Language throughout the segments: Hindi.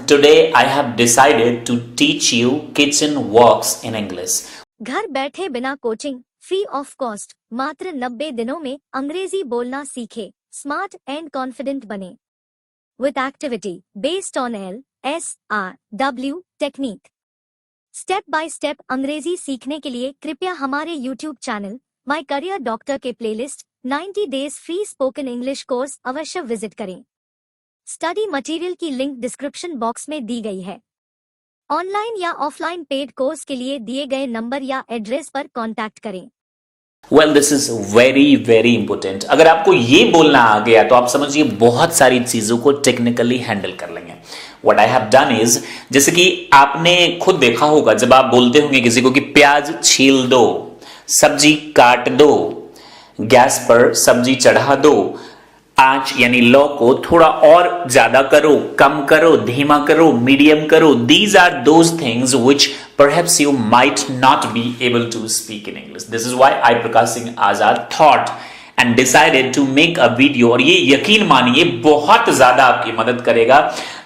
today I have decided to teach you kitchen works in English. घर बैठे बिना कोचिंग, फ्री ऑफ कॉस्ट, मात्र 90 दिनों में अंग्रेजी बोलना सीखे, स्मार्ट एंड कॉन्फिडेंट बने। With activity based on LSRW technique. Step by step अंग्रेजी सीखने के लिए कृपया हमारे YouTube channel my career doctor के playlist 90 days free spoken English course अवश्य विजिट करें। स्टडी मटेरियल की लिंक डिस्क्रिप्शन बॉक्स में दी गई है। ऑनलाइन या ऑफलाइन पेड कोर्स के लिए दिए गए नंबर या एड्रेस पर कांटेक्ट करें। Well, this is very very important. अगर आपको ये बोलना आ गया तो आप समझिए बहुत सारी चीजों को टेक्निकली हैंडल कर लेंगे। What I have done is, जैसे कि आपने खुद देखा होगा जब आप बोलते होंगे किसी को कि प्याज छील दो, सब्जी काट दो, गैस पर सब्जी चढ़ा दो, आंच यानी लो को थोड़ा और ज्यादा करो, कम करो, धीमा करो, मीडियम करो। These are those things which perhaps you might not be able to speak in English. This is why I, Prakash Singh Azad, thought and decided to make a video. और ये यकीन मानिए बहुत ज्यादा आपकी मदद करेगा।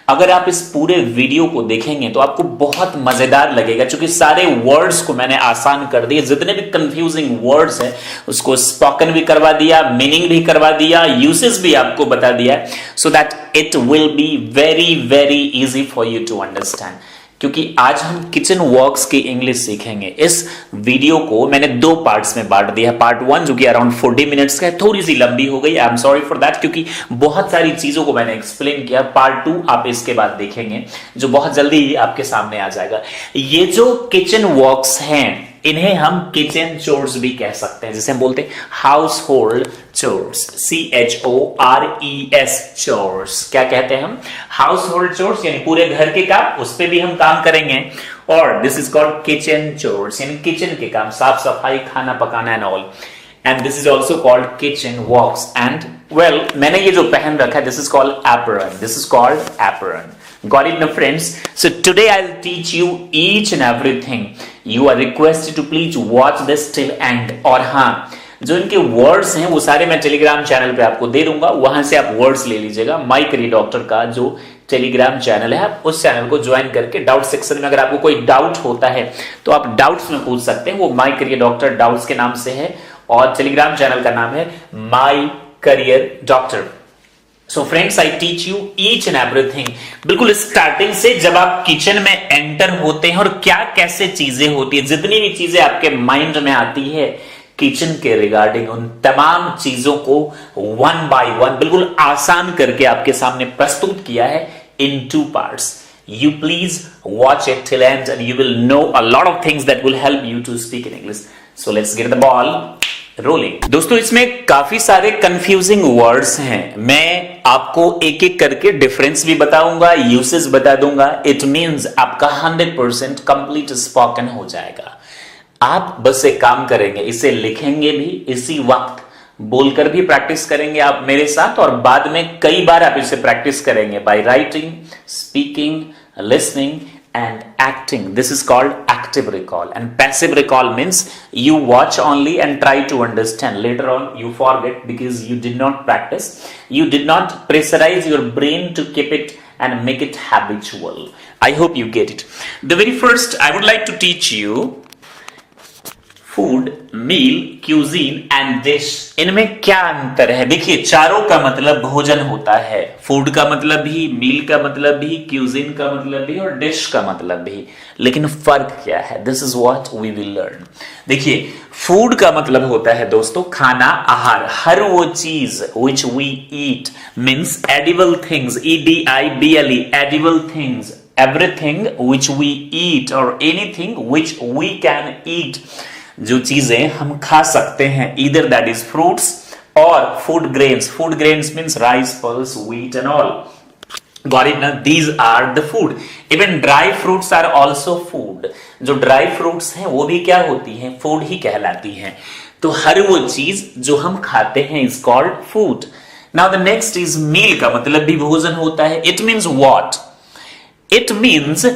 अगर आप इस पूरे वीडियो को देखेंगे तो आपको बहुत मजेदार लगेगा, क्योंकि सारे वर्ड्स को मैंने आसान कर दिए। जितने भी कंफ्यूजिंग वर्ड्स हैं उसको स्पोकन भी करवा दिया, मीनिंग भी करवा दिया, यूसेज भी आपको बता दिया, so that it will be very very easy for you to understand. क्योंकि आज हम किचन वर्क्स की इंग्लिश सीखेंगे। इस वीडियो को मैंने दो पार्ट्स में बांट दिया। पार्ट 1 जो कि अराउंड 40 मिनट्स का है, थोड़ी सी लंबी हो गई, I am sorry for that, क्योंकि बहुत सारी चीजों को मैंने एक्सप्लेन किया। पार्ट 2 आप इसके बाद देखेंगे जो बहुत जल्दी ही आपके सामने आ जाएगा। ये जो किचन वर्क्स हैं इन्हें हम किचन चोर्स भी कह सकते हैं, जिसे हम बोलते हैं house hold chores, CHORES chores. क्या कहते हैं हम? हाउस होल्ड चोर्स, यानी पूरे घर के काम, उस पे भी हम काम करेंगे। और this is called kitchen chores, यानी किचन के काम, साफ सफाई, खाना पकाना and all. And this is also called kitchen works. And well, मैंने ये जो पहन रखा है this is called apron, this is called apron. Got it, my friends? So today I'll teach you each and everything. You are requested to please watch this till end. और हाँ, जो इनके वर्ड्स हैं वो सारे मैं टेलीग्राम चैनल पे आपको दे दूंगा, वहां से आप वर्ड्स ले लीजिएगा। माय करियर डॉक्टर का जो टेलीग्राम चैनल है, आप उस चैनल को ज्वाइन करके डाउट सेक्शन में अगर आपको कोई डाउट होता है तो आप डाउट्स में पूछ सकते हैं। वो माय करियर डॉक्टर डाउट्स के नाम से है और टेलीग्राम चैनल का नाम है my career doctor. So friends, I teach you each and everything, बिल्कुल स्टार्टिंग से जब आप किचन में एंटर होते हैं और क्या कैसे चीजें होती है, जितनी भी चीजें आपके माइंड में आती है किचन के रिगार्डिंग, उन तमाम चीजों को वन बाय वन बिल्कुल आसान करके आपके सामने प्रस्तुत किया है इन 2 parts. You please watch it till end and you will know a lot of things that will help you to speak in English. So let's get the ball rolling. दोस्तों, इसमें काफी सारे कंफ्यूजिंग वर्ड्स हैं। मैं आपको एक एक करके डिफरेंस भी बताऊंगा, यूसेज बता दूंगा। इट मींस आपका 100% कंप्लीट स्पोकन हो जाएगा। आप बस एक काम करेंगे, इसे लिखेंगे भी इसी वक्त, बोलकर भी प्रैक्टिस करेंगे आप मेरे साथ, और बाद में कई बार आप इसे प्रैक्टिस करेंगे by writing, speaking, listening and acting. This is called active recall, and passive recall means you watch only and try to understand. Later on you forget because you did not practice, you did not pressurize your brain to keep it and make it habitual. I hope you get it. The very first I would like to teach you food, meal, cuisine and dish. इनमें क्या अंतर है? देखिए, चारों का मतलब भोजन होता है। फूड का मतलब भी, मील का मतलब भी, क्यूजीन का मतलब भी और डिश का मतलब भी। लेकिन फर्क क्या है? This is what we will learn. देखिए, फूड का मतलब होता है दोस्तों खाना, आहार, हर वो चीज which we eat means edible things, EDIBLE, edible things, everything which we eat or anything which we can eat। जो चीजें हम खा सकते हैं, either that is fruits or food grains. Food grains means rice, pulse, wheat and all. Got it? Now these are the food. Even dry fruits are also food. जो dry fruits हैं वो भी क्या होती हैं? Food ही कहलाती हैं। तो हर वो चीज जो हम खाते हैं is called food. Now the next is meal का मतलब भी भोजन होता है। It means what? It means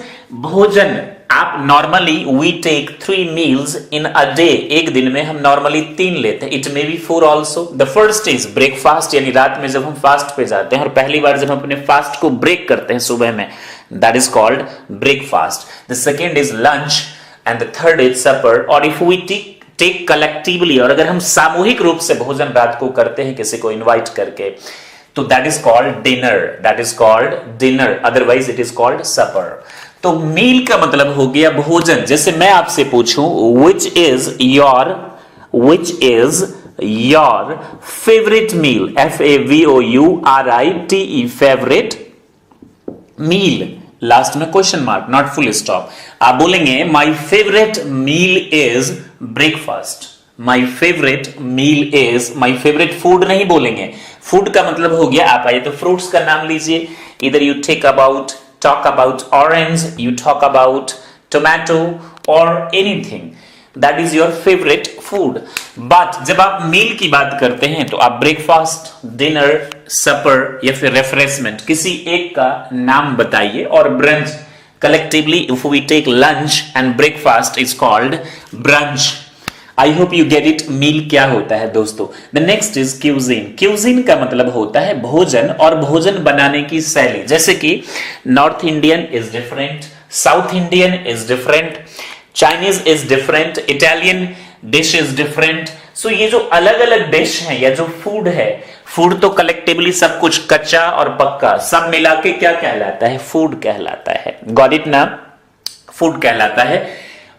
भोजन। आप normally we take 3 meals in a day, एक दिन में हम नॉर्मली 3 लेते हैं। It may be 4 also. The first is breakfast, यानी रात में जब हम फास्ट पे जाते हैं और पहली बार जब हम अपने फास्ट को ब्रेक करते हैं सुबह में, that is called breakfast. The second is lunch and the third is supper. और if we take collectively, और अगर हम सामूहिक रूप से भोजन रात को करते हैं किसी को इनवाइट करके, तो that is called dinner. That is called dinner. Otherwise it is called supper. तो मील का मतलब हो गया भोजन. जैसे मैं आपसे पूछूं which is your favorite meal, favorite favorite meal, last में question mark, not full stop. आप बोलेंगे my favourite meal is breakfast. My favourite meal is, my favourite food नहीं बोलेंगे. फूड का मतलब हो गया, आप आइए तो फ्रूट्स का नाम लीजिए. इधर you talk about orange, you talk about tomato or anything. That is your favorite food. But जब आप मील की बात करते हैं तो आप ब्रेकफास्ट, डिनर, सपर या फिर रेफ्रेशमेंट किसी एक का नाम बताइए. और brunch, collectively if we take lunch and breakfast is called brunch. I hope you get it. मील क्या होता है दोस्तों. The next is cuisine. Cuisine का मतलब होता है भोजन और भोजन बनाने की शैली. जैसे कि north Indian is different, south Indian is different, Chinese is different, Italian dish is different. So ये जो अलग अलग डिश है या जो फूड है, फूड तो कलेक्टिवली सब कुछ कच्चा और पक्का सब मिला के क्या कहलाता है, फूड कहलाता है. गॉट इट ना, फूड कहलाता है.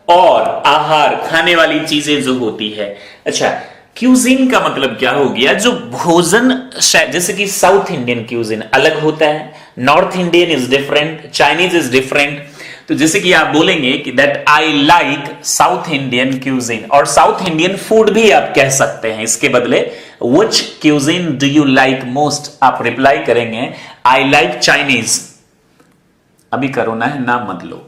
और आहार, खाने वाली चीजें जो होती है. अच्छा, क्यूजिन का मतलब क्या हो गया, जो भोजन. जैसे कि साउथ इंडियन क्यूजिन अलग होता है, north Indian is different, Chinese is different. तो जैसे कि आप बोलेंगे कि that I like south Indian cuisine, और साउथ इंडियन फूड भी आप कह सकते हैं इसके बदले. Which cuisine do you like most, आप रिप्लाई करेंगे आई लाइक चाइनीज. अभी करो ना, नाम मत लो.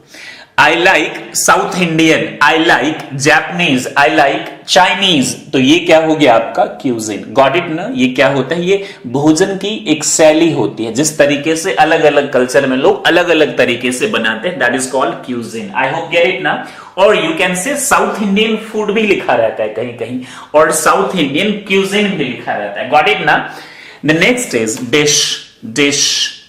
I like south Indian, I like Japanese, I like Chinese. तो ये क्या हो गया आपका क्यूजिन. गॉट इट ना. ये क्या होता है, ये भोजन की एक शैली होती है जिस तरीके से अलग अलग कल्चर में लोग अलग अलग तरीके से बनाते हैं. That is called cuisine. I hope get it ना. और you can say south Indian food भी लिखा रहता है कहीं कहीं, और साउथ इंडियन क्यूजिन भी लिखा रहता है. गॉट इट ना. The next is dish. Dish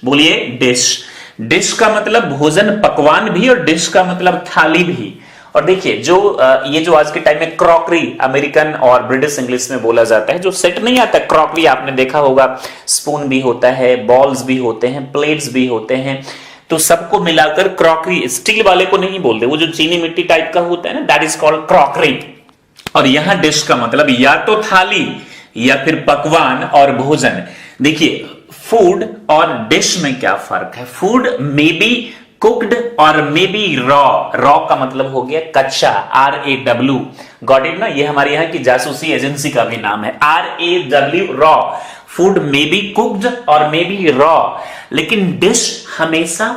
बोलिए, डिश. डिश का मतलब भोजन, पकवान भी, और डिश का मतलब थाली भी. और देखिए ये जो आज के टाइम में क्रॉकरी, अमेरिकन और ब्रिटिश इंग्लिश में बोला जाता है, जो सेट नहीं आता क्रॉकरी, आपने देखा होगा स्पून भी होता है, बॉल्स भी होते हैं, प्लेट्स भी होते हैं, तो सबको मिलाकर क्रॉकरी. स्टील वाले को नहीं बोलते, वो जो चीनी मिट्टी टाइप का होता है ना, दैट इज कॉल्ड क्रॉकरी. और यहां डिश का मतलब या तो थाली या फिर पकवान और भोजन. देखिए फूड और डिश में क्या फर्क है. फूड मे बी कुक्ड और मे बी रॉ. रॉ का मतलब हो गया कच्चा, RAW. गॉट इट ना. ये हमारे यहाँ की जासूसी एजेंसी का भी नाम है, RAW, raw. Food may be cooked और मे बी रॉ, लेकिन डिश हमेशा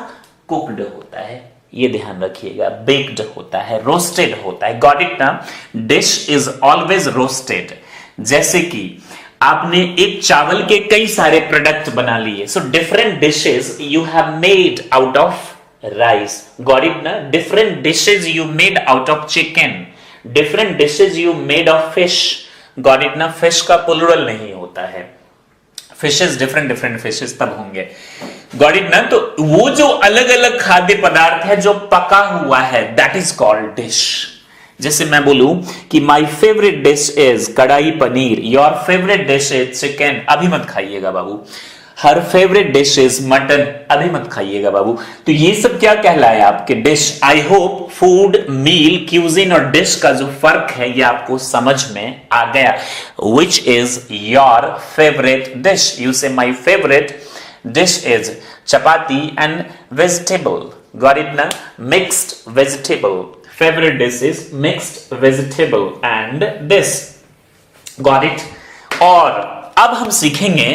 कुक्ड होता है. ये ध्यान रखिएगा. बेक्ड होता है, रोस्टेड होता है. गॉट इट ना. Dish is always roasted. जैसे कि आपने एक चावल के कई सारे प्रोडक्ट बना लिए, so different dishes you have made out of rice. Got it ना. Different dishes you made out of chicken, different dishes you made of fish. Got it ना. फिश का प्लूरल नहीं होता है, फिशेज डिफरेंट फिशेज तब होंगे. गॉट इट ना. तो वो जो अलग अलग खाद्य पदार्थ है जो पका हुआ है, दैट इज कॉल्ड डिश. जैसे मैं बोलूं कि माई favourite dish is kadai paneer, your favourite dish is chicken, अभी मत खाइएगा बाबू. Her favourite dish is mutton, अभी मत खाइएगा बाबू. तो ये सब क्या कहलाए आपके dish. I hope food, meal, cuisine और डिश का जो फर्क है ये आपको समझ में आ गया. Which is your favourite dish. You say my favourite dish is chapati and vegetable. Got it ना. Mixed vegetable. Favorite dish is mixed vegetable and this. Got it? और अब हम सीखेंगे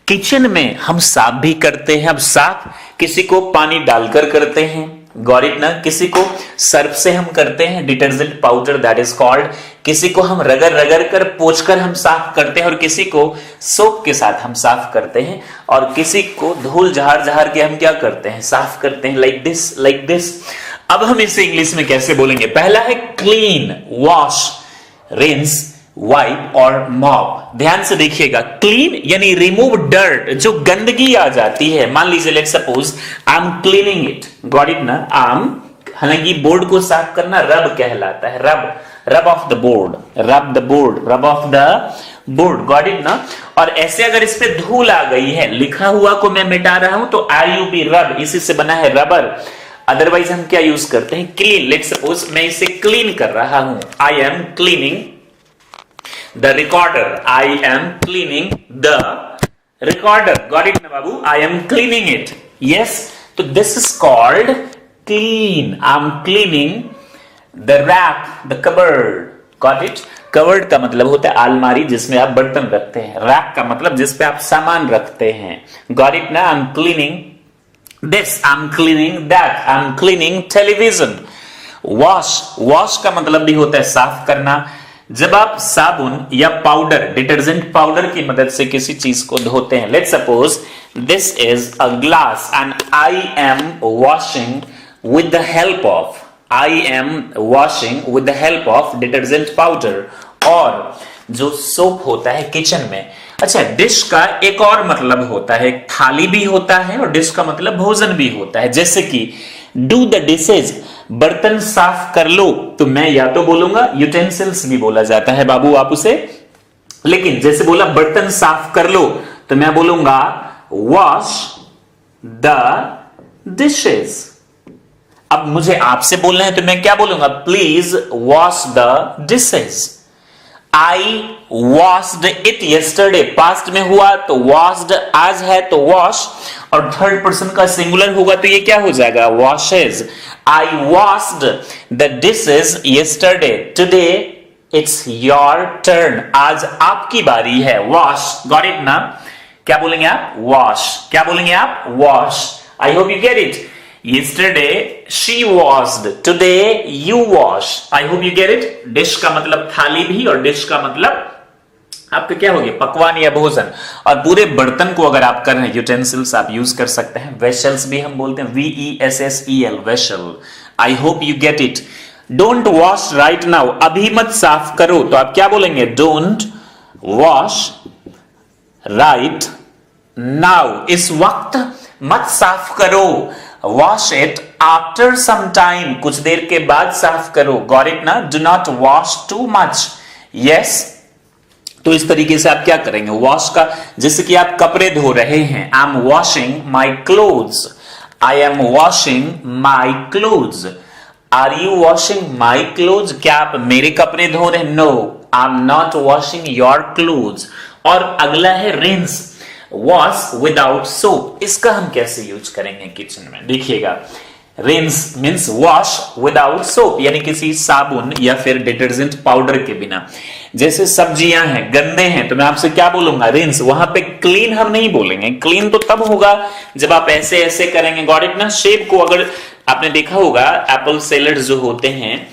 किचन में हम साफ भी करते हैं. अब साफ किसी को पानी डालकर करते हैं, गॉट इट ना. किसी को सर्फ से हम करते हैं, detergent powder, that is called. किसी को हम रगड़ रगड़ कर पोंछ कर हम साफ करते हैं, और किसी को सोप के साथ हम साफ करते हैं, और किसी को धूल झाड़ झाड़ के हम क्या करते हैं, साफ करते हैं. Like this, like this. अब हम इसे इंग्लिश में कैसे बोलेंगे. पहला है क्लीन, वॉश, रिंस, वाइप और मॉप। ध्यान से देखिएगा, क्लीन यानी रिमूव डर्ट, जो गंदगी आ जाती है। मान लीजिए let's suppose I am cleaning it, got it ना। हालांकि बोर्ड को साफ करना रब कहलाता है, rub off the board, rub off the board, got it ना। और ऐसे अगर इस पे धूल आ गई है, लिखा हुआ को मैं मिटा रहा हूं तो RUB रब, इसी से बना है रबर। अदरवाइज हम क्या यूज करते हैं, क्लीन। लेट्स सपोज मैं इसे क्लीन कर रहा हूं, I am cleaning the recorder, I am cleaning the recorder, got it ना बाबू, I am cleaning it, yes. तो this is called clean, I am cleaning the rack, the cupboard, got it. Cupboard का मतलब होता है अलमारी जिसमें आप बर्तन रखते हैं, रैक का मतलब जिस पे आप सामान रखते हैं, गॉट इट ना। आई am cleaning this, I am cleaning that, I am cleaning television. Wash का मतलब भी होता है साफ करना। जब आप साबुन या पाउडर, डिटर्जेंट पाउडर की मदद से किसी चीज को धोते हैं, let's suppose this is a glass and I am washing with the help of, I am washing with the help of detergent powder। और जो सोप होता है किचन में, अच्छा डिश का एक और मतलब होता है, थाली भी होता है और डिश का मतलब भोजन भी होता है। जैसे कि डू द डिशेज, बर्तन साफ कर लो, तो मैं या तो बोलूंगा, यूटेंसिल्स भी बोला जाता है बाबू आप उसे, लेकिन जैसे बोला बर्तन साफ कर लो तो मैं बोलूंगा वॉश द डिशेज। अब मुझे आपसे बोलना है तो मैं क्या बोलूंगा, please wash the dishes. I washed it yesterday, past में हुआ तो वॉश्ड, आज है तो वॉश, और थर्ड पर्सन का सिंगुलर होगा तो ये क्या हो जाएगा, washes. I washed the dishes yesterday, today it's your turn, आज आपकी बारी है, वॉश, गॉट इट ना। क्या बोलेंगे आप, वॉश, क्या बोलेंगे आप, wash. I hope you get it. Yesterday she washed, today you wash। I hope you get it। Dish का मतलब थाली भी और डिश का मतलब आपका क्या हो गया, पकवान या भोजन। और पूरे बर्तन को अगर आप कर रहे हैं, यूटेंसिल्स आप यूज कर सकते हैं, वेशल्स भी हम बोलते हैं, VESSEL, vessel. I hope you get it. Don't wash right now, अभी मत साफ करो, तो आप क्या बोलेंगे, डोंट वॉश राइट नाउ, इस वक्त मत साफ करो। Wash it after some time, कुछ देर के बाद साफ करो, गॉट इट ना। Do not wash too much, yes. तो इस तरीके से आप क्या करेंगे, वॉश का, जैसे कि आप कपड़े धो रहे हैं, I am washing my clothes, I am washing my clothes. Are you washing my clothes, क्या आप मेरे कपड़े धो रहे हैं, no I am not washing your clothes. और अगला है रिंस, वॉश विदाउट सोप। इसका हम कैसे यूज करेंगे किचन में, देखिएगा। Rinse means wash without soap, यानी किसी साबुन या फिर डिटर्जेंट पाउडर के बिना। जैसे सब्जियां हैं, गंदे हैं, तो मैं आपसे क्या बोलूंगा, रिंस। वहां पे क्लीन हम नहीं बोलेंगे, क्लीन तो तब होगा जब आप ऐसे ऐसे करेंगे, गॉट इट ना। शेप को अगर आपने देखा होगा, एप्पल सैलेड जो होते हैं,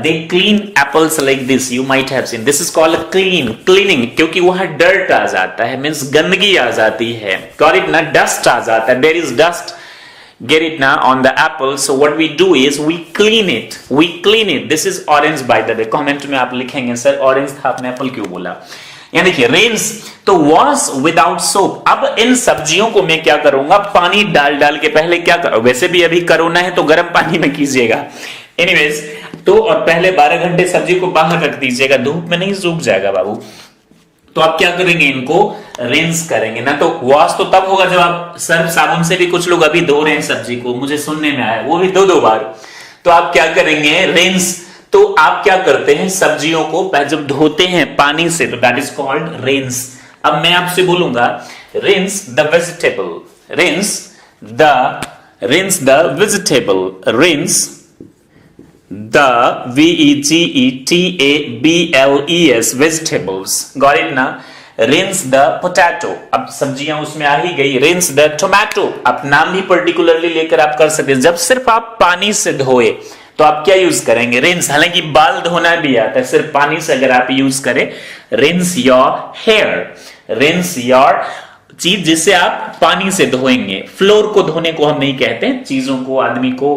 they clean apples like this, you might have seen, this is called cleaning, क्योंकि वहां dirt आ जाता है, means गंदगी आ जाती है, got it ना, dust आ जाता है, there is dust, get it ना, on the apple। so what we do is we clean it। this is orange by the way, comment में आप लिखेंगे सर orange था, आपने apple क्यों बोला। यहाँ देखिए रेंस, तो वॉश विदाउट सोप। अब इन सब्जियों को मैं क्या करूंगा, पानी डाल के पहले क्या करो, वैसे भी अभी कोरोना है तो गर्म पानी में कीजिएगा, एनीवेज। तो और पहले 12 घंटे सब्जी को बाहर रख दीजिएगा, धूप में नहीं सूख जाएगा बाबू। तो आप क्या करेंगे, इनको रिंस करेंगे ना। तो वॉश तो तब होगा जब आप सर्फ साबुन से भी, कुछ लोग अभी धो रहे हैं सब्जी को, मुझे सुनने में आया, वो भी 2-2 बार। तो आप क्या करेंगे, रिंस। तो आप क्या करते हैं, सब्जियों को जब धोते हैं पानी से, तो दैट इज कॉल्ड रिंस। अब मैं आपसे बोलूंगा, rinse the vegetable, rinse the vegetable, rinse the VEGETABLES vegetables, got it ना। rinse the potato, अब सब्जियां उसमें आ ही गई, rinse the tomato। आप नाम भी पर्टिकुलरली लेकर आप कर सकते हैं। जब सिर्फ आप पानी से धोए तो आप क्या यूज करेंगे, रिंस। हालांकि बाल धोना भी आता है, सिर्फ पानी से अगर आप यूज करें, rinse your hair, rinse your चीज जिसे आप पानी से धोएंगे। फ्लोर को धोने को हम नहीं कहते हैं, चीजों को, आदमी को,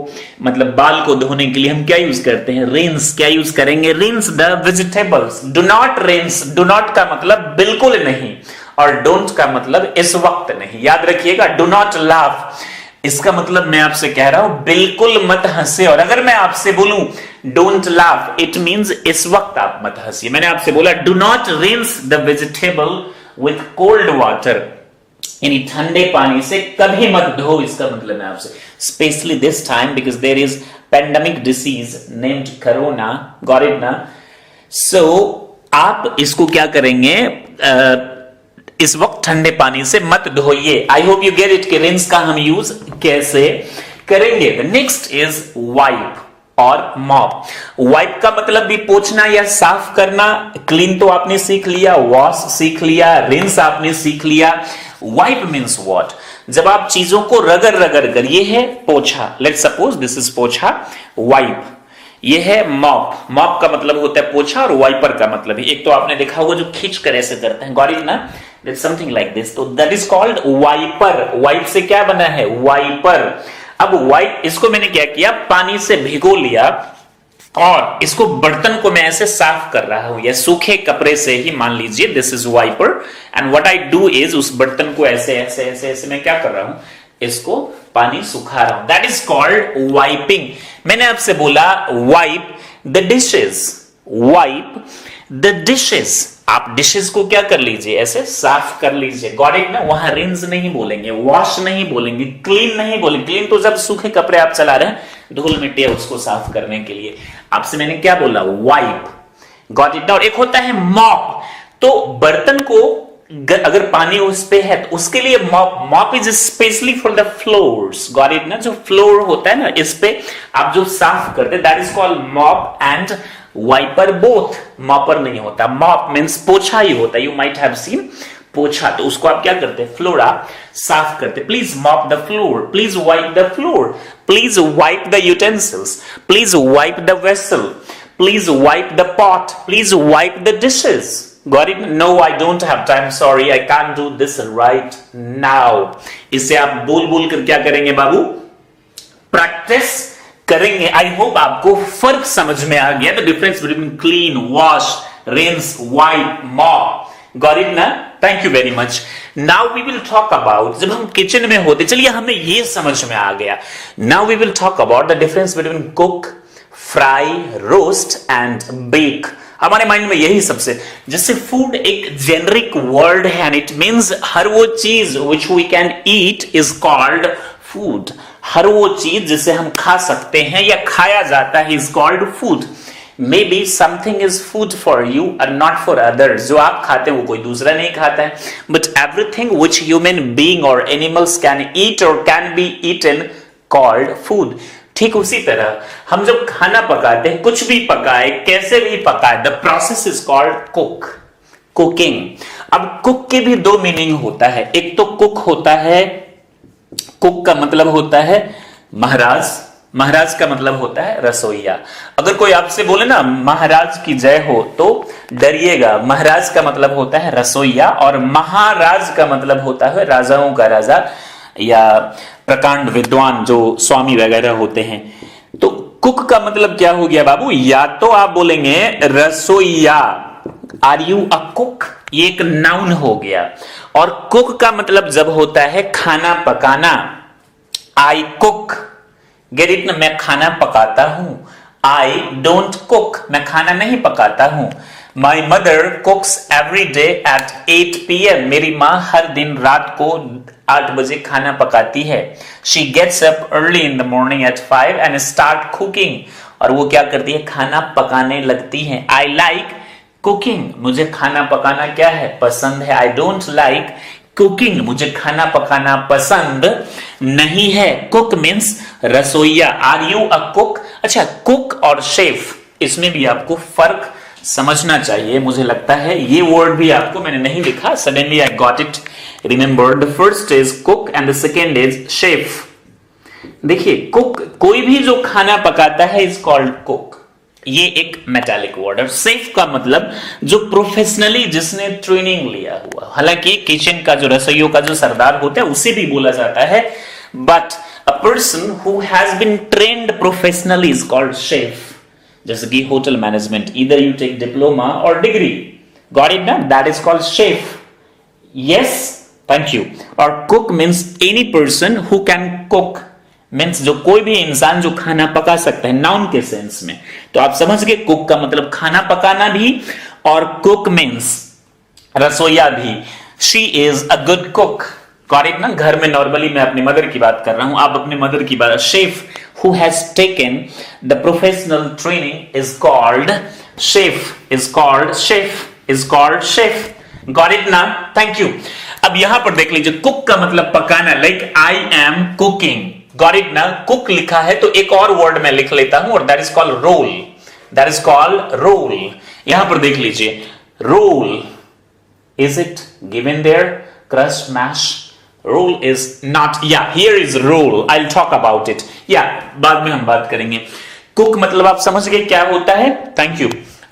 मतलब बाल को धोने के लिए हम क्या यूज करते हैं? रिंस। क्या यूज करेंगे? Rinse the vegetables. Do not rinse. Do not का मतलब बिल्कुल नहीं, और डोंट का मतलब इस वक्त नहीं। याद रखिएगा, डू नॉट लाफ, इसका मतलब मैं आपसे कह रहा हूं बिल्कुल मत हंसे। और अगर मैं आपसे बोलूं डोंट लाफ, इट मींस इस वक्त आप मत हंसिए। मैंने आपसे बोला do not rinse the vegetable with cold water, यानी ठंडे पानी से कभी मत धो। इसका मतलब है आपसे, specially this time because there is pandemic disease named corona, got it ना? सो आप इसको क्या करेंगे? इस वक्त ठंडे पानी से मत धोइए। I hope you get it कि रिंस का हम यूज कैसे करेंगे। द नेक्स्ट इज वाइप और मॉप। वाइप का मतलब भी पोंछना या साफ करना। क्लीन तो आपने सीख लिया, वॉश सीख लिया, रिंस आपने सीख लिया। Wipe means what? जब आप चीजों को रगड़ रगड़ कर, ये है पोछा, लेट्स सपोज दिस इज पोछा। वाइप ये है मॉप। मॉप का मतलब होता है पोछा, और वाइपर का मतलब है, एक तो आपने देखा होगा जो खींच कर ऐसे करते हैं, गॉट इट ना? दैट्स समथिंग लाइक दिस, तो that is called wiper. Wipe से क्या बना है? वाइपर। अब वाइप, इसको मैंने क्या किया? पानी से भिगो लिया, और इसको बर्तन को मैं ऐसे साफ कर रहा हूं, या सूखे कपड़े से ही, मान लीजिए this is wiper. And what I do is, उस बर्तन को ऐसे ऐसे ऐसे ऐसे मैं क्या कर रहा हूं? इसको पानी सुखा रहा हूं। That is called wiping. मैंने आपसे बोला wipe the dishes, wipe the dishes. आप डिशेस को क्या कर लीजिए? ऐसे साफ कर लीजिए, गॉट इट ना? वहां रिंस नहीं बोलेंगे, वॉश नहीं बोलेंगे, क्लीन नहीं बोलेंगे। क्लीन तो जब सूखे कपड़े आप चला रहे हैं, धूल मिट्टी है उसको साफ करने के लिए। आपसे मैंने क्या बोला? Wipe, got it? और एक होता है मॉप, तो बर्तन को अगर पानी उस पे है तो उसके लिए mop. Mop is specially for the floors, got it ना? जो फ्लोर होता है ना, इस पे आप जो साफ करते, that is called mop and wiper both. Mopper नहीं होता, मॉप मींस पोछा ही होता है। यू माइट हैव सीन पोछा, तो उसको आप क्या करते हैं? फ्लोर आप साफ करते। Please mop the floor, please wipe the floor, please wipe the utensils, please wipe the vessel, please wipe the pot, please wipe the dishes. Got it? No, I don't have time. Sorry, I can't do this right now. इसे आप बोल बोल कर क्या करेंगे बाबू? प्रैक्टिस करेंगे। आई होप आपको फर्क समझ में आ गया, the difference between clean, wash, rinse, wipe, mop. Got it ना? Thank you very much. Now we will talk about, जब हम किचन में होते, चलिए हमें ये समझ में आ गया। Now we will talk about the difference between cook, fry, roast and bake. हमारे माइंड में यही सबसे, जैसे फूड एक जेनरिक वर्ड है एंड इट मींस हर वो चीज which we can eat is called food. हर वो चीज जिसे हम खा सकते हैं या खाया जाता है is called food. May be something is food for you और नॉट फॉर अदर्स। जो आप खाते हैं वो कोई दूसरा नहीं खाता है, but everything which human being और एनिमल्स कैन ईट और can be eaten called food. ठीक उसी तरह हम जब खाना पकाते हैं, कुछ भी पकाए, कैसे भी पकाए, the process is called cook, cooking. अब कुक के भी दो मीनिंग होता है। एक तो कुक होता है, कुक का मतलब होता है महाराज, महाराज का मतलब होता है रसोईया। अगर कोई आपसे बोले ना महाराज की जय हो तो डरिएगा, महाराज का मतलब होता है रसोईया, और महाराज का मतलब होता है राजाओं का राजा या प्रकांड विद्वान जो स्वामी वगैरह होते हैं। तो कुक का मतलब क्या हो गया बाबू? या तो आप बोलेंगे रसोईया, आर यू अ कुक, ये एक नाउन हो गया। और कुक का मतलब जब होता है खाना पकाना, आई कुक, गेट इट ना? मैं खाना पकाता हूं। आई डोंट कुक, मैं खाना नहीं पकाता हूं। My mother कुक्स every day at 8 PM, मेरी माँ हर दिन रात को 8 बजे खाना पकाती है। She gets up early in the morning at 5 and start cooking, और वो क्या करती है? खाना पकाने लगती है। आई लाइक कुकिंग, मुझे खाना पकाना क्या है? पसंद है। आई डोंट लाइक कुकिंग, मुझे खाना पकाना पसंद नहीं है। कुक मीन्स रसोईया। Are you a cook? अच्छा, कुक और शेफ, इसमें भी आपको फर्क समझना चाहिए। मुझे लगता है ये वर्ड भी आपको मैंने नहीं लिखा, suddenly I got it. Remember, the first is cook and the second is chef. देखिए, कुक, कोई भी जो खाना पकाता है इज कॉल्ड कुक। ये एक मेटालिक वर्ड है। सेफ का मतलब जो प्रोफेशनली जिसने ट्रेनिंग लिया हुआ, हालांकि किचन का जो रसोइयों का जो सरदार होता है उसे भी बोला जाता है, but a person who has been trained professionally is called chef. जैसे कि hotel management, either you take diploma और डिग्री, गॉट इट ना, that is called chef. Yes, thank you. और cook means any person who can cook, means जो कोई भी इंसान जो खाना पका सकता है, नाउन के सेंस में। तो आप समझ गए, कुक का मतलब खाना पकाना भी, और कुक मीन्स रसोईया भी। She is a good cook, got it ना। घर में नॉर्मली मैं अपनी मदर की बात कर रहा हूं, आप अपनी मदर की बात। Chef who has taken the professional training is called chef, is called chef, is called chef, got it ना, थैंक यू। अब यहां पर देख लीजिए, कुक का मतलब पकाना, like I am cooking, got it ना। कुक लिखा है तो एक और वर्ड मैं लिख लेता हूं, और that is called roll, that is called roll. यहां पर देख लीजिए, roll, is it given there, crust mash, roll is not, या here is roll, I will talk about it, या बाद में हम बात करेंगे। कुक मतलब आप समझ गए क्या होता है, थैंक यू।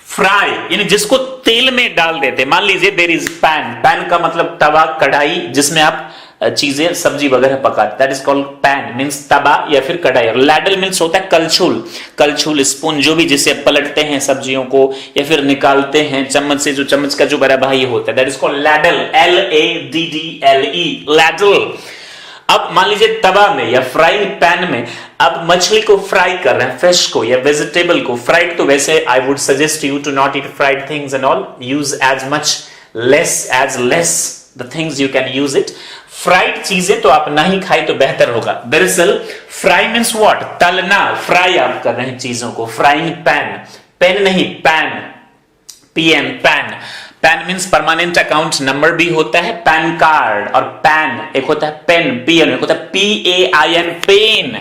फ्राई यानी जिसको तेल में डाल देते, मान लीजिए देयर इज पैन, पैन का मतलब तवा, कढ़ाई, जिसमें आप चीजें सब्जी वगैरह पकाते, that is called pan, means तवा या फिर कढ़ाई। और लैडल मींस होता है कलछुल, कलछुल स्पून, जो भी जिसे पलटते हैं सब्जियों को या फिर निकालते हैं चम्मच से, जो चम्मच का जो बड़ा भाई होता है, that is called ladle, LADDLE, ladle. अब मान लीजिए तवा में या फ्राइंग पैन में अब मछली को फ्राई कर रहे हैं, फिश को या वेजिटेबल को। फ्राइड तो वैसे I would suggest you to not eat fried things and all, use as much less the things you can use it. Fried चीजें तो आप ना ही खाए तो बेहतर होगा। दरअसल फ्राई मीन्स व्हाट, तलना, फ्राई आप कर रहे हैं चीजों को। फ्राइंग पैन, पेन नहीं pan, PN, pan. Pan means permanent account number भी होता है, पैन कार्ड। और पैन एक होता है पेन, PN एक होता है PAIN, पेन।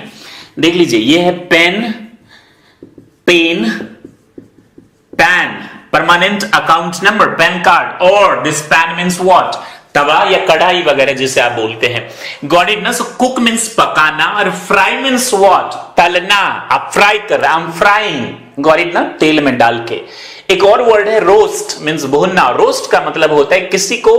देख लीजिए, ये है pen, pen, PAN, permanent account number, PAN card. और दिस पैन मीन्स व्हाट, तवा या कढ़ाई वगैरह जिसे आप बोलते हैं, गॉट इट ना। सो कुक मीन्स पकाना, और फ्राई मीन्स व्हाट, तलना, आप फ्राई कर रहे हैं, I M frying, got it ना, तेल में डाल के। एक और वर्ड है रोस्ट, मीन्स भूनना। रोस्ट का मतलब होता है किसी को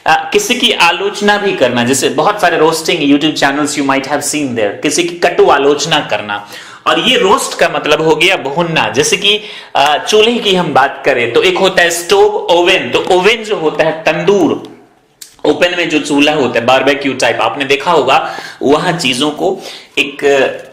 किसी की आलोचना भी करना, जैसे बहुत सारे roasting YouTube channels you might have seen there, किसी की कटु आलोचना करना। और ये रोस्ट का मतलब हो गया भूनना। जैसे कि चूल्हे की हम बात करें तो एक होता है स्टोव, ओवन। तो ओवन जो होता है तंदूर, ओपन में जो चूल्हा होता है, बारबेक्यू टाइप, आपने देखा होगा, वहां चीजों को एक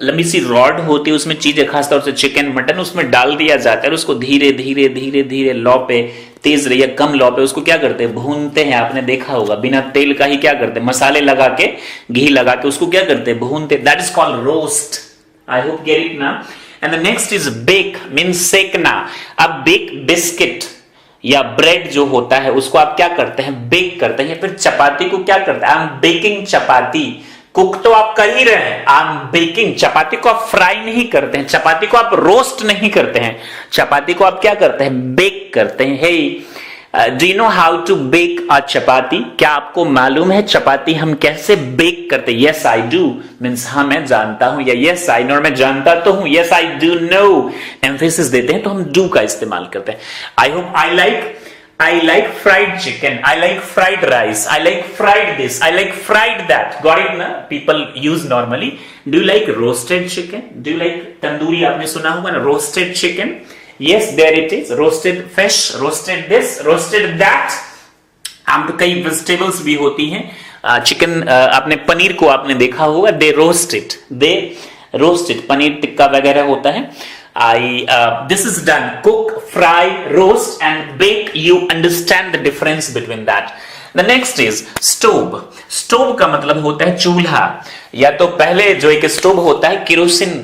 लंबी सी रॉड होती है, उसमें चीजें खासतौर से चिकन, मटन, उसमें डाल दिया जाता है और उसको धीरे धीरे धीरे धीरे लौ पे, तेज रही है कम लौ पे, उसको क्या करते हैं, भूनते हैं। आपने देखा होगा, बिना तेल का ही क्या करते हैं, मसाले लगा के, घी लगा के उसको क्या करते हैं, भूनते। That is called roast. I hope get it ना। And the next is bake, means सेकना। अब बेक बिस्किट या ब्रेड जो होता है उसको आप क्या करते हैं, बेक करते हैं। फिर चपाती को क्या करते हैं, I M baking chapati. Cook तो आप कर ही रहे हैं, आई एम बेकिंग। चपाती को आप फ्राई नहीं करते हैं, चपाती को आप रोस्ट नहीं करते हैं, चपाती को आप क्या करते हैं, बेक करते हैं। Hey, do you know how to bake a chapati? क्या आपको मालूम है चपाती हम कैसे बेक करते हैं? यस आई डू मीन्स हाँ मैं जानता हूं, या यस आई नो मैं जानता तो हूं, yes I do know emphasis देते हैं तो हम डू का इस्तेमाल करते हैं। I hope I like fried chicken, I like fried rice, I like fried this, I like fried that. Got it na? People use normally. Do you like roasted chicken? Do you like tandoori? आपने सुना होगा ना, roasted chicken. Yes, there it is. Roasted fish, roasted this, roasted that. आम तो कई वेजिटेबल्स भी होती हैं। चिकन, आपने पनीर को आपने देखा होगा, they roast it, paneer tikka वगैरह होता है। This is done. Cook, fry, roast and bake. You understand the difference between that. The next is stove. Stove का मतलब होता है चूल्हा, या तो पहले जो एक स्टोव होता है केरोसिन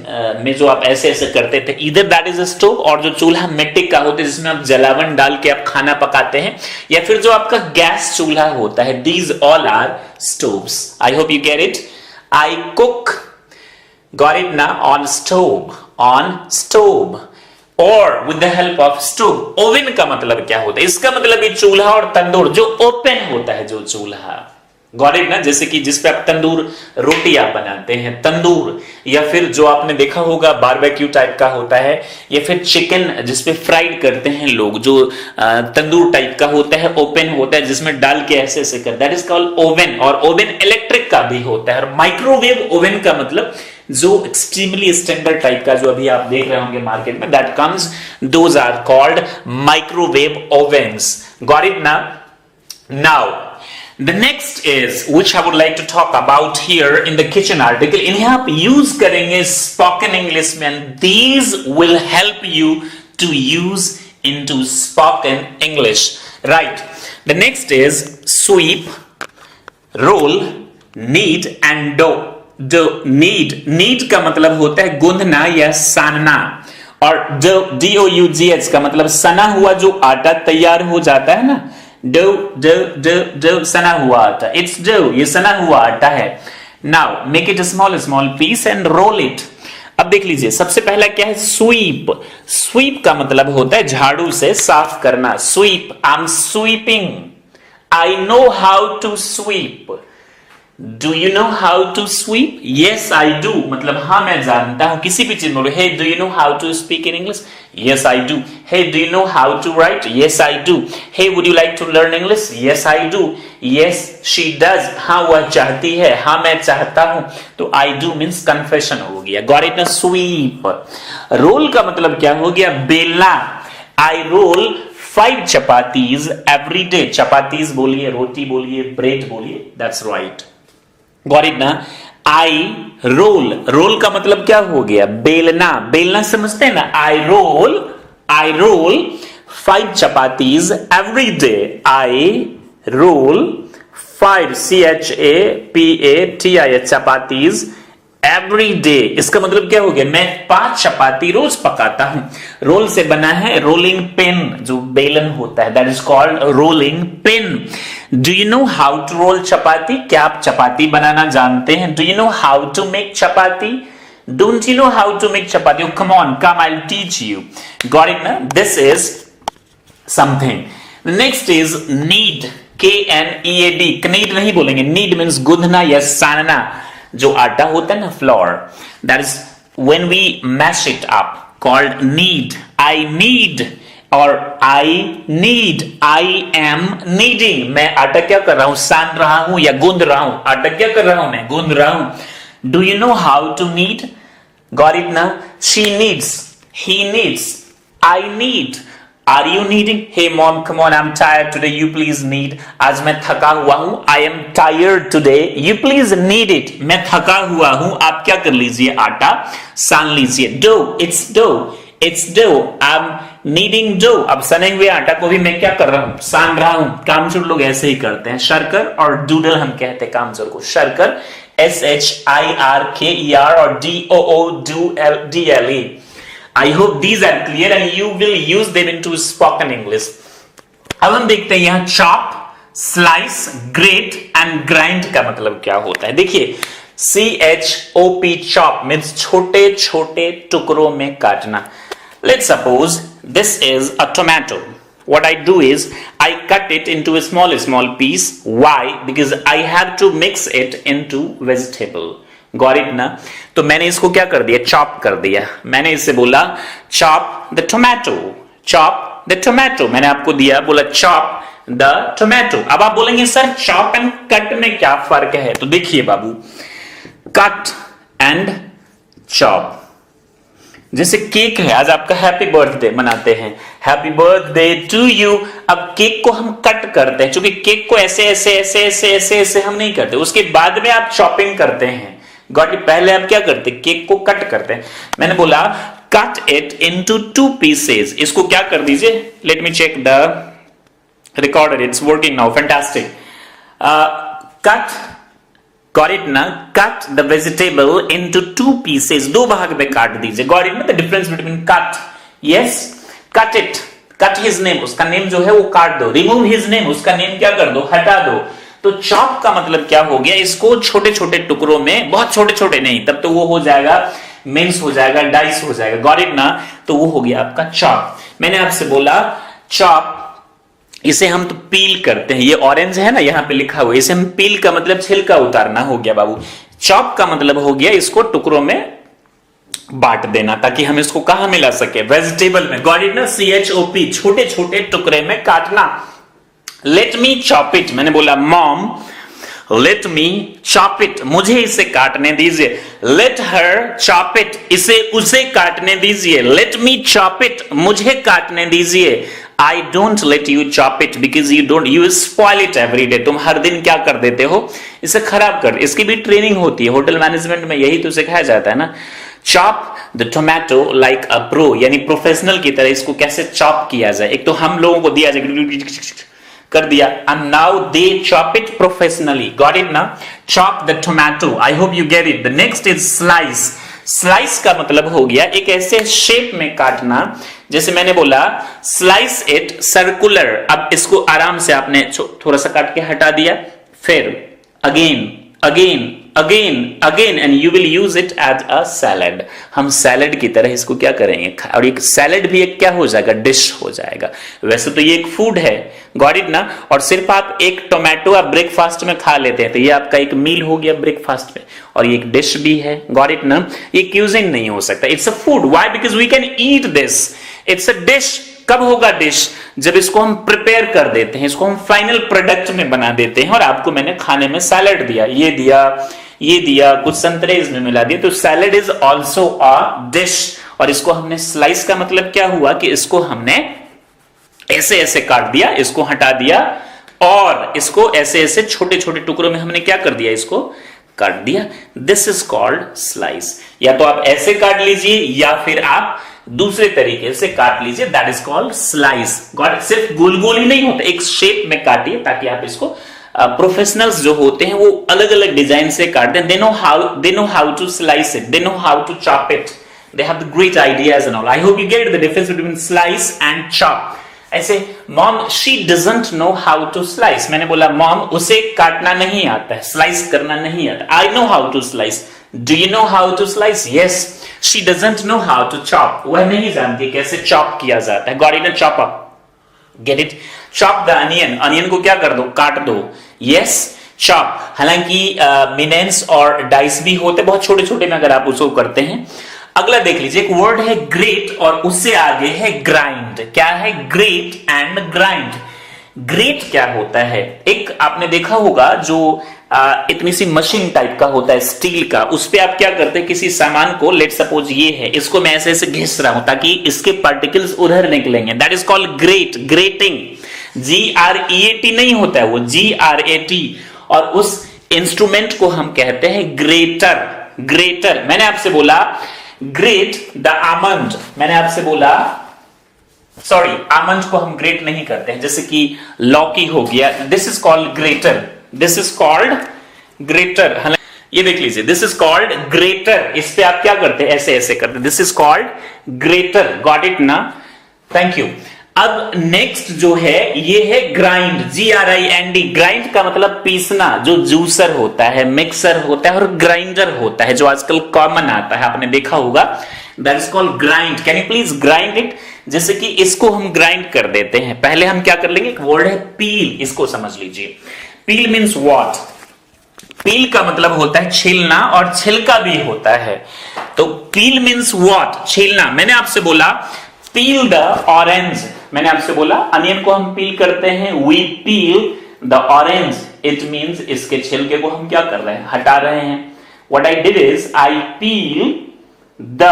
में जो आप ऐसे ऐसे करते थे, either that is a stove, और जो चूल्हा मिट्टी का होता है जिसमें आप जलावन डाल के आप खाना पकाते हैं, या फिर जो आपका गैस चूल्हा होता है। These all are stoves. I hope you get it. I cook, got it na, on stove or with the help of stove. Oven का मतलब क्या होता है, इसका मतलब ये चूल्हा और तंदूर जो ओपन होता है, जो चूल्हा, गॉट इट ना? जैसे कि जिस पे आप तंदूर रोटी आप बनाते हैं, तंदूर, या फिर जो आपने देखा होगा बारबेक्यू टाइप का होता है, या फिर चिकन जिसपे फ्राइड करते हैं लोग, जो तंदूर टाइप का होता है, ओपन होता है, जिसमें डाल के ऐसे ऐसे कर, दैट इज कॉल्ड ओवन। और ओवन इलेक्ट्रिक का भी होता है। और माइक्रोवेव ओवन का मतलब जो एक्सट्रीमली स्टैंडर्ड टाइप का जो अभी आप देख रहे होंगे मार्केट में, that comes, those are called microwave ovens. Got it ना? Now the next is which I would like to talk about here in the kitchen article. इन्हें आप यूज करेंगे spoken English में, and these will help you to use into spoken English. Right. The next is sweep, roll, knead and dough. Knead का मतलब होता है गूंथना या सानना, और DOUGH का मतलब सना हुआ जो आटा तैयार हो जाता है ना, डो सना हुआ आटा, इट्स डो, ये सना हुआ आटा है। Now make it small piece and roll it. अब देख लीजिए, सबसे पहला क्या है? स्वीप। स्वीप का मतलब होता है झाड़ू से साफ करना। Sweep, I am sweeping, I know how to sweep. Do you know how to sweep? Yes I do, मतलब हाँ मैं जानता हूं। किसी भी चीज में बोलो, hey do you know how to speak in English? Yes I do. Hey do you know how to write? Yes I do. Hey would you like to learn English? Yes I do. Yes she does, हाँ वह चाहती है, हाँ मैं चाहता हूं। तो आई डू मीन्स कन्फेशन हो गया। गॉट इट ना? स्वीप। रोल का मतलब क्या हो गया? बेलना। I roll 5 chapatis every day. Chapatis बोलिए, रोटी बोलिए, ब्रेड बोलिए, दैट्स राइट। गॉट इट ना? I role. रोल का मतलब क्या हो गया? बेलना। बेलना समझते हैं ना? I roll 5 chapatis every day. I roll 5 CHAPATI chapatis every day. इसका मतलब क्या हो गया? मैं 5 चपाती रोज पकाता हूं। रोल से बना है रोलिंग पिन, जो बेलन होता है, that is called rolling pin. Do you know how to roll chapati? क्या आप चपाती बनाना जानते हैं? Do you know how to make chapati? Don't you know how to make chapati? Come on, come, I will teach you. Got it ना? This is something. Next is knead, KNEAD। Knead नहीं बोलेंगे, नीड मीन्स गूंथना या सानना। जो आटा होता है ना, flour, that is when we mash it up, called knead. I knead और I knead, I am kneading. मैं आटा क्या कर रहा हूं? सान रहा हूं या गूंद रहा हूं? आटा क्या कर रहा हूं? मैं गूंद रहा हूं। Do you know how to knead? Got it ना? She kneads, he kneads, I knead. Are you needing? Hey mom, come on, I'm tired today. You please knead. आज मैं थका हुआ हूं। I am tired today. You please knead it. मैं थका हुआ हूं, आप क्या कर लीजिए? आटा सान लीजिए। Dough, it's dough, it's dough. I'm kneading dough. अब सने हुए आटा को भी मैं क्या कर रहा हूं? सान रहा हूं। कामचोर लोग ऐसे ही करते हैं। शर्कर और डूडल हम कहते हैं कामचोर को। शर्कर SHIRKER और DOODLE। I hope these are clear and you will use them into spoken English. अब हम देखते हैं यहां chop, slice, grate and grind का मतलब क्या होता है। देखिए, CHOP, chop means छोटे छोटे टुकड़ों में काटना। Let's suppose this is a tomato. What I do is I cut it into a small piece. Why? Because I have to mix it into vegetable. Got it ना? तो मैंने इसको क्या कर दिया? चॉप कर दिया। मैंने इससे बोला chop the tomato, chop the tomato. मैंने आपको दिया, बोला चॉप द टोमेटो। अब आप बोलेंगे सर चॉप एंड कट में क्या फर्क है? तो देखिए बाबू, कट एंड चॉप। जैसे केक है, आज आपका हैप्पी बर्थडे मनाते हैं, हैप्पी बर्थडे टू यू। अब केक को हम कट करते हैं, क्योंकि केक को ऐसे ऐसे ऐसे ऐसे ऐसे ऐसे हम नहीं करते, उसके बाद में आप चॉपिंग करते हैं। Got it? पहले आप क्या करते? केक को कट करते हैं। मैंने बोला कट इट इनटू 2 पीसेस। इसको क्या कर दीजिए? Let me check the recorder, it's working now, fantastic. Cut, got it ना? Cut the vegetable into 2 pieces. 2 भाग में काट दीजिए। गॉट इट ना? The difference between cut, yes, cut it, cut his name, उसका नेम जो है वो काट दो। रिमूव हिज नेम, उसका नेम क्या कर दो? हटा दो। तो चॉप का मतलब क्या हो गया? इसको छोटे छोटे टुकड़ों में, बहुत छोटे छोटे नहीं, तब तो वो हो जाएगा मिन्स हो जाएगा, डाइस हो जाएगा। गॉट इट ना? तो वो हो गया आपका चॉप। मैंने आपसे बोला चॉप इसे हम तो पील करते हैं, ये ऑरेंज है ना यहाँ पे लिखा हुआ, इसे हम पील का मतलब छिलका उतारना हो गया बाबू। चॉप का मतलब हो गया इसको टुकड़ों में बांट देना ताकि हम इसको कहां मिला सके, वेजिटेबल में। गॉट इट ना, CHOP, छोटे छोटे टुकड़े में काटना। लेट मी चॉप इट, मैंने बोला mom let me chop it, मुझे इसे काटने दीजिए। लेट हर चॉप इट, इसे उसे काटने दीजिए। लेट मी चॉप इट, मुझे काटने दीजिए। I don't let you chop it because you spoil it every day. तुम हर दिन क्या कर देते हो, इसे खराब कर। इसकी भी ट्रेनिंग होती है होटल मैनेजमेंट में, यही तो सिखाया जाता है ना। Chop the tomato like a pro, यानी प्रोफेशनल की तरह इसको कैसे चॉप किया जाए। एक तो हम लोगों को दिया जाए कर दिया, and now they chop it professionally. Got it ना? Chop the tomato. I hope you get it. The next is slice. Slice का मतलब हो गया एक ऐसे शेप में काटना, जैसे मैंने बोला slice it circular। अब इसको आराम से आपने थोड़ा सा काट के हटा दिया, फिर again and you will use it as a salad। हम सैलड की तरह इसको क्या करेंगे, और एक सैलड भी एक क्या हो जाएगा, डिश हो जाएगा। वैसे तो ये एक फूड है, गॉट इट ना। और सिर्फ आप एक टोमेटो आप ब्रेकफास्ट में खा लेते हैं तो ये आपका एक मील हो गया ब्रेकफास्ट में, और ये एक डिश भी है, गॉट इट ना। ये क्यूजिन नहीं हो सकता, it's a food. Why? Because we can eat this, it's a dish. कब होगा डिश? जब इसको हम प्रिपेयर कर देते हैं, इसको हम फाइनल प्रोडक्ट में बना देते हैं। और आपको मैंने खाने में सैलड दिया, ये दिया, कुछ संतरे इसमें मिला दिए, तो salad is also a dish. और इसको हमने स्लाइस का मतलब क्या हुआ कि इसको हमने ऐसे ऐसे काट दिया, इसको हटा दिया, और इसको ऐसे ऐसे छोटे छोटे टुकड़ों में हमने क्या कर दिया, इसको काट दिया। This is called slice. या तो आप ऐसे काट लीजिए या फिर आप दूसरे तरीके से काट लीजिए, that is called slice. Got? सिर्फ गोल गोल ही नहीं होता, एक शेप में काटिए ताकि आप इसको प्रोफेशनल्स जो होते हैं वो अलग अलग डिजाइन से काटते हैं। They know how to slice it, they know how to chop it, they have the great ideas and all. I hope you get the difference between slice and chop. ऐसे mom she doesn't know how to slice, मैंने बोला मॉम उसे काटना नहीं आता है, स्लाइस करना नहीं आता। I know how to slice, do you know how to slice? Yes. She doesn't know how to chop, वह नहीं जानती कैसे चॉप किया जाता है। Got it? Chop up, get it? Chop the onion, onion को क्या कर दो, काट दो। Yes, chop. हालांकि मिनेंस और डाइस भी होते बहुत छोटे छोटे में अगर आप उसको करते हैं। अगला देख लीजिए, एक वर्ड है ग्रेट और उससे आगे है ग्राइंड। क्या है? Great and grind. ग्रेट क्या होता है? एक आपने देखा होगा जो इतनी सी मशीन टाइप का होता है स्टील का, उस पे आप क्या करते हैं, किसी सामान को, लेट सपोज ये है, इसको मैं ऐसे ऐसे घिस रहा हूं ताकि इसके पार्टिकल्स उधर निकलेंगे, that is called great, grating. GREAT नहीं होता है वो, GRAT। और उस इंस्ट्रूमेंट को हम कहते हैं ग्रेटर। ग्रेटर। मैंने आपसे बोला ग्रेट द आमंड, मैंने आपसे बोला सॉरी, आमंड को हम ग्रेट नहीं करते हैं, जैसे कि लौकी हो गया, this is called grater, this is called greater. ये देख लीजिए, दिस इज कॉल्ड ग्रेटर। इस पे आप क्या करते हैं, ऐसे ऐसे करते हैं, this is called grater. Got it ना? Thank you. अब नेक्स्ट जो है ये है ग्राइंड, GRIND। ग्राइंड का मतलब पीसना, जो जूसर होता है, मिक्सर होता है और ग्राइंडर होता है जो आजकल कॉमन आता है, आपने देखा होगा, that is called grind. Can you please grind it? जैसे कि इसको हम ग्राइंड कर देते हैं। पहले हम क्या कर लेंगे, एक वर्ड है पील, इसको समझ लीजिए। पील मीन्स व्हाट? पील का मतलब होता है छीलना, और छिलका भी होता है। तो पील मीन्स व्हाट? छीलना। मैंने आपसे बोला पील द ऑरेंज, मैंने आपसे बोला अनियन को हम पील करते हैं, we peel the orange, it means इसके छिलके को हम क्या कर रहे हैं, हटा रहे हैं। What I did is I peel the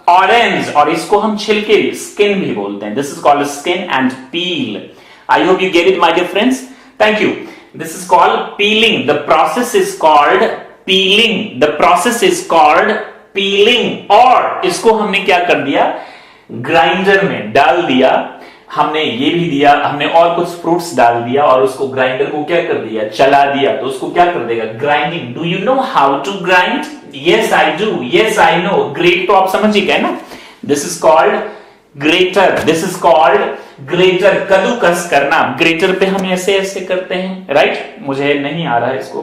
orange, और इसको हम छिलके, स्किन भी बोलते हैं, this is called skin and peel. I hope you get it my dear friends, thank you. This is called peeling, the process is called peeling, the process is called peeling. और इसको हमने क्या कर दिया, ग्राइंडर में डाल दिया, हमने ये भी दिया, हमने और कुछ फ्रूट्स डाल दिया, और उसको ग्राइंडर को क्या कर दिया, चला दिया, तो उसको क्या कर देगा, grinding. Do you know how to grind? Yes I do, yes I know. Great तो आप समझ ही गए ना, this is called grater, this is called grater. कद्दूकस करना, ग्रेटर पे हम ऐसे ऐसे करते हैं, राइट? मुझे नहीं आ रहा है इसको।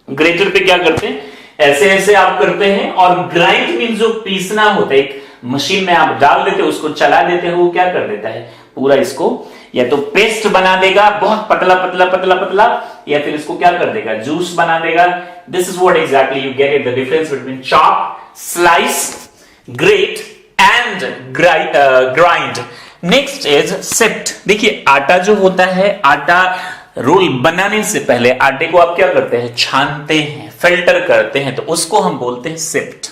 ग्रेटर पे क्या करते हैं, ऐसे ऐसे आप करते हैं। और ग्राइंड मीन्स जो पीसना होता है, एक मशीन में आप डाल देते हो, उसको चला देते हो, वो क्या कर देता है, पूरा इसको या तो पेस्ट बना देगा बहुत पतला पतला पतला पतला, या फिर इसको क्या कर देगा, जूस बना देगा। This is what exactly you get it, the difference between chop, slice, grate and grind. Next is sift. देखिए आटा जो होता है, आटा रोल बनाने से पहले आटे को आप क्या करते हैं, छानते हैं, फिल्टर करते हैं, तो उसको हम बोलते हैं सिफ्ट,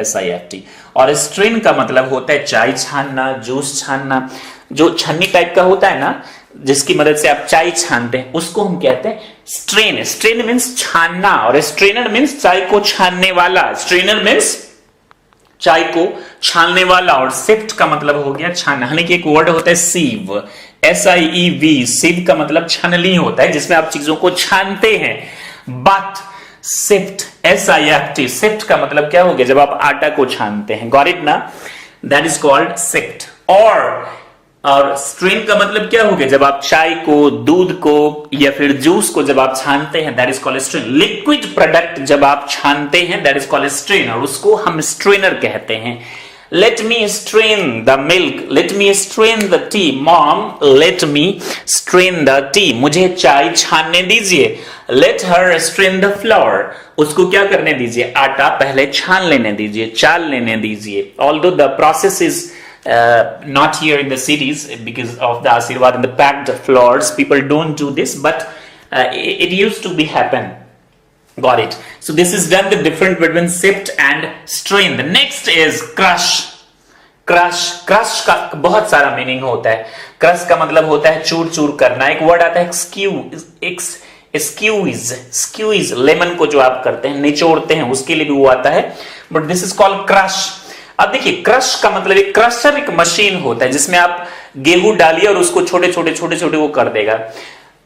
SIFT। और स्ट्रेन का मतलब होता है चाय छानना, जूस छानना, जो छन्नी टाइप का होता है ना जिसकी मदद से आप चाय छानते हैं, उसको हम कहते हैं स्ट्रेन। स्ट्रेन मीन्स छानना, और स्ट्रेनर मीन्स चाय को छानने वाला। स्ट्रेनर मीन्स चाय को छानने वाला, और सिफ्ट का मतलब हो गया छानना। हालांकि एक वर्ड होता है सीव, SIEV, सीव का मतलब छाननी होता है, जिसमें आप चीजों को छानते हैं। बट सिफ्ट, SIFT, सिफ्ट का मतलब क्या हो गया, जब आप आटा को छानते हैं, गॉट इट ना, दैट इज कॉल्ड सिफ्ट। और स्ट्रेन का मतलब क्या हो गया, जब आप चाय को, दूध को या फिर जूस को जब आप छानते हैं, that is called strain. Liquid product जब आप छानते हैं, दैट इज कॉल्ड स्ट्रेन, और उसको हम स्ट्रेनर कहते हैं। Let me strain the milk. Let me strain the tea. Mom, let me strain the tea. मुझे चाय छानने दीजिए। Let her strain the flour. उसको क्या करने दीजिए, आटा पहले छान लेने दीजिए, चाल लेने दीजिए। Although the process is not here in the cities because of the Ashirwad and the packed flours, people don't do this, but it used to be happen. Got it. So this is done the difference between sift and strain. The next is crush. Crush का बहुत सारा मीनिंग होता है। क्रश का मतलब होता है चूर चूर करना। एक वर्ड आता है स्क्यूइज, लेमन को जो आप करते हैं, निचोड़ते हैं, उसके लिए भी वो आता है, but this is called crush. अब देखिए क्रश का मतलब एक क्रशर एक मशीन होता है जिसमें आप गेहूं डालिए और उसको छोटे छोटे वो कर देगा,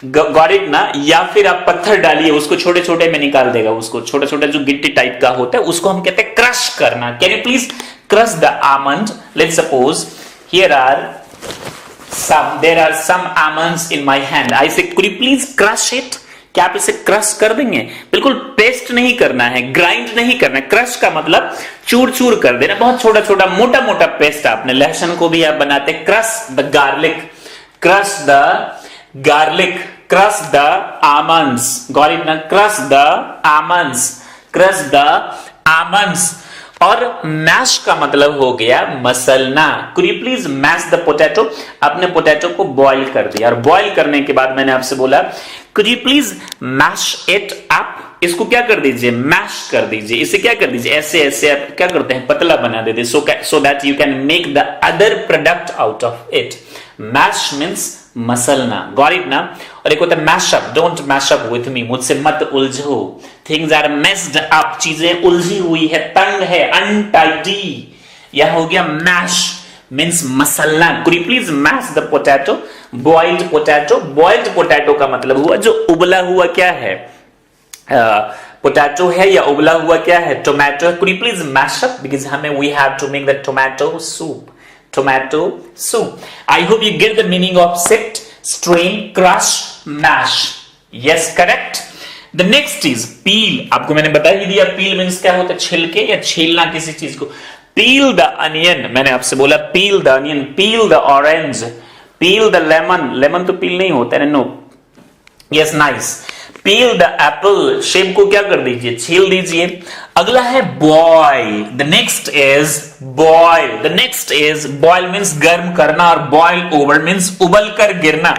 गॉट इट ना। या फिर आप पत्थर डालिए, उसको छोटे छोटे में निकाल देगा, उसको छोटा छोटा जो गिट्टी टाइप का होता है उसको हम कहते हैं क्रश करना। Can you please crush the almond? Let's suppose there are some almonds in my hand, I say could you please crush it? क्या आप इसे क्रश कर देंगे? बिल्कुल पेस्ट नहीं करना है, ग्राइंड नहीं करना है। क्रश का मतलब चूर चूर कर देना, बहुत छोटा छोटा मोटा मोटा पेस्ट। आपने लहसुन को भी आप बनाते, crush the garlic, crush the garlic, crush the almonds, got it ना, crush the almonds, crush the almonds। और मैश का मतलब हो गया मसलना। could you please mash the potato? आपने पोटैटो को बॉईल कर दिया, और बॉईल करने के बाद मैंने आपसे बोला could you please mash it up? इसको क्या कर दीजिए, मैश कर दीजिए। इसे क्या कर दीजिए, ऐसे ऐसे आप क्या करते हैं, पतला बना देते, so that you can make the other product out of it। Mash means मसलना, गॉट इट ना। और एक होता है mash up, don't mash up with me, मुझसे मत उलझो। थिंग्स आर मेस्ड अप, चीजें उलझी हुई है, तंग है, अनटाइडी। यह हो गया मैश मीन्स मसलना। Could you please mash the potato? Boiled potato, boiled potato का मतलब हुआ जो उबला हुआ क्या है, पोटैटो है, या उबला हुआ क्या है, tomato. Could you please mash up? Because हमें we have to make the tomato soup, tomato soup। I hope you get the meaning of sift, strain, crush, mash। Yes, correct। The next is peel। आपको मैंने बता ही दिया peel means क्या होता है, छिलके या छीलना किसी चीज को। Peel the onion, मैंने आपसे बोला peel the onion, peel the orange, peel the lemon। lemon तो peel नहीं होता है, no। Yes, nice। Peel the apple, shape को क्या कर दीजिए, छील दीजिए। अगला है boil। The next is boil। The next is boil means गर्म करना, और boil over means उबल कर गिरना।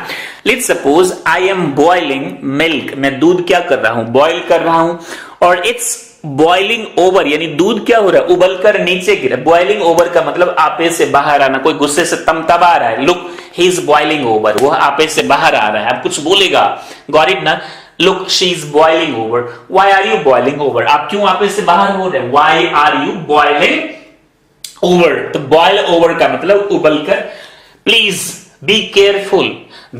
Let's suppose I am boiling milk। मैं दूध क्या कर रहा हूं, boil कर रहा हूं, और it's boiling over यानी दूध क्या हो रहा है, उबल कर नीचे गिरा। boiling over का मतलब आपे से बाहर आना, कोई गुस्से से तमतमा रहा है, look he is boiling over, वो आपे से बाहर आ रहा है, आप कुछ बोलेगा, got it ना। Look, she is boiling over। Why are you boiling over? आप क्यों आपे से बाहर हो रहे हैं? Why are you boiling over? तो boil over का मतलब उबल कर। Please be careful,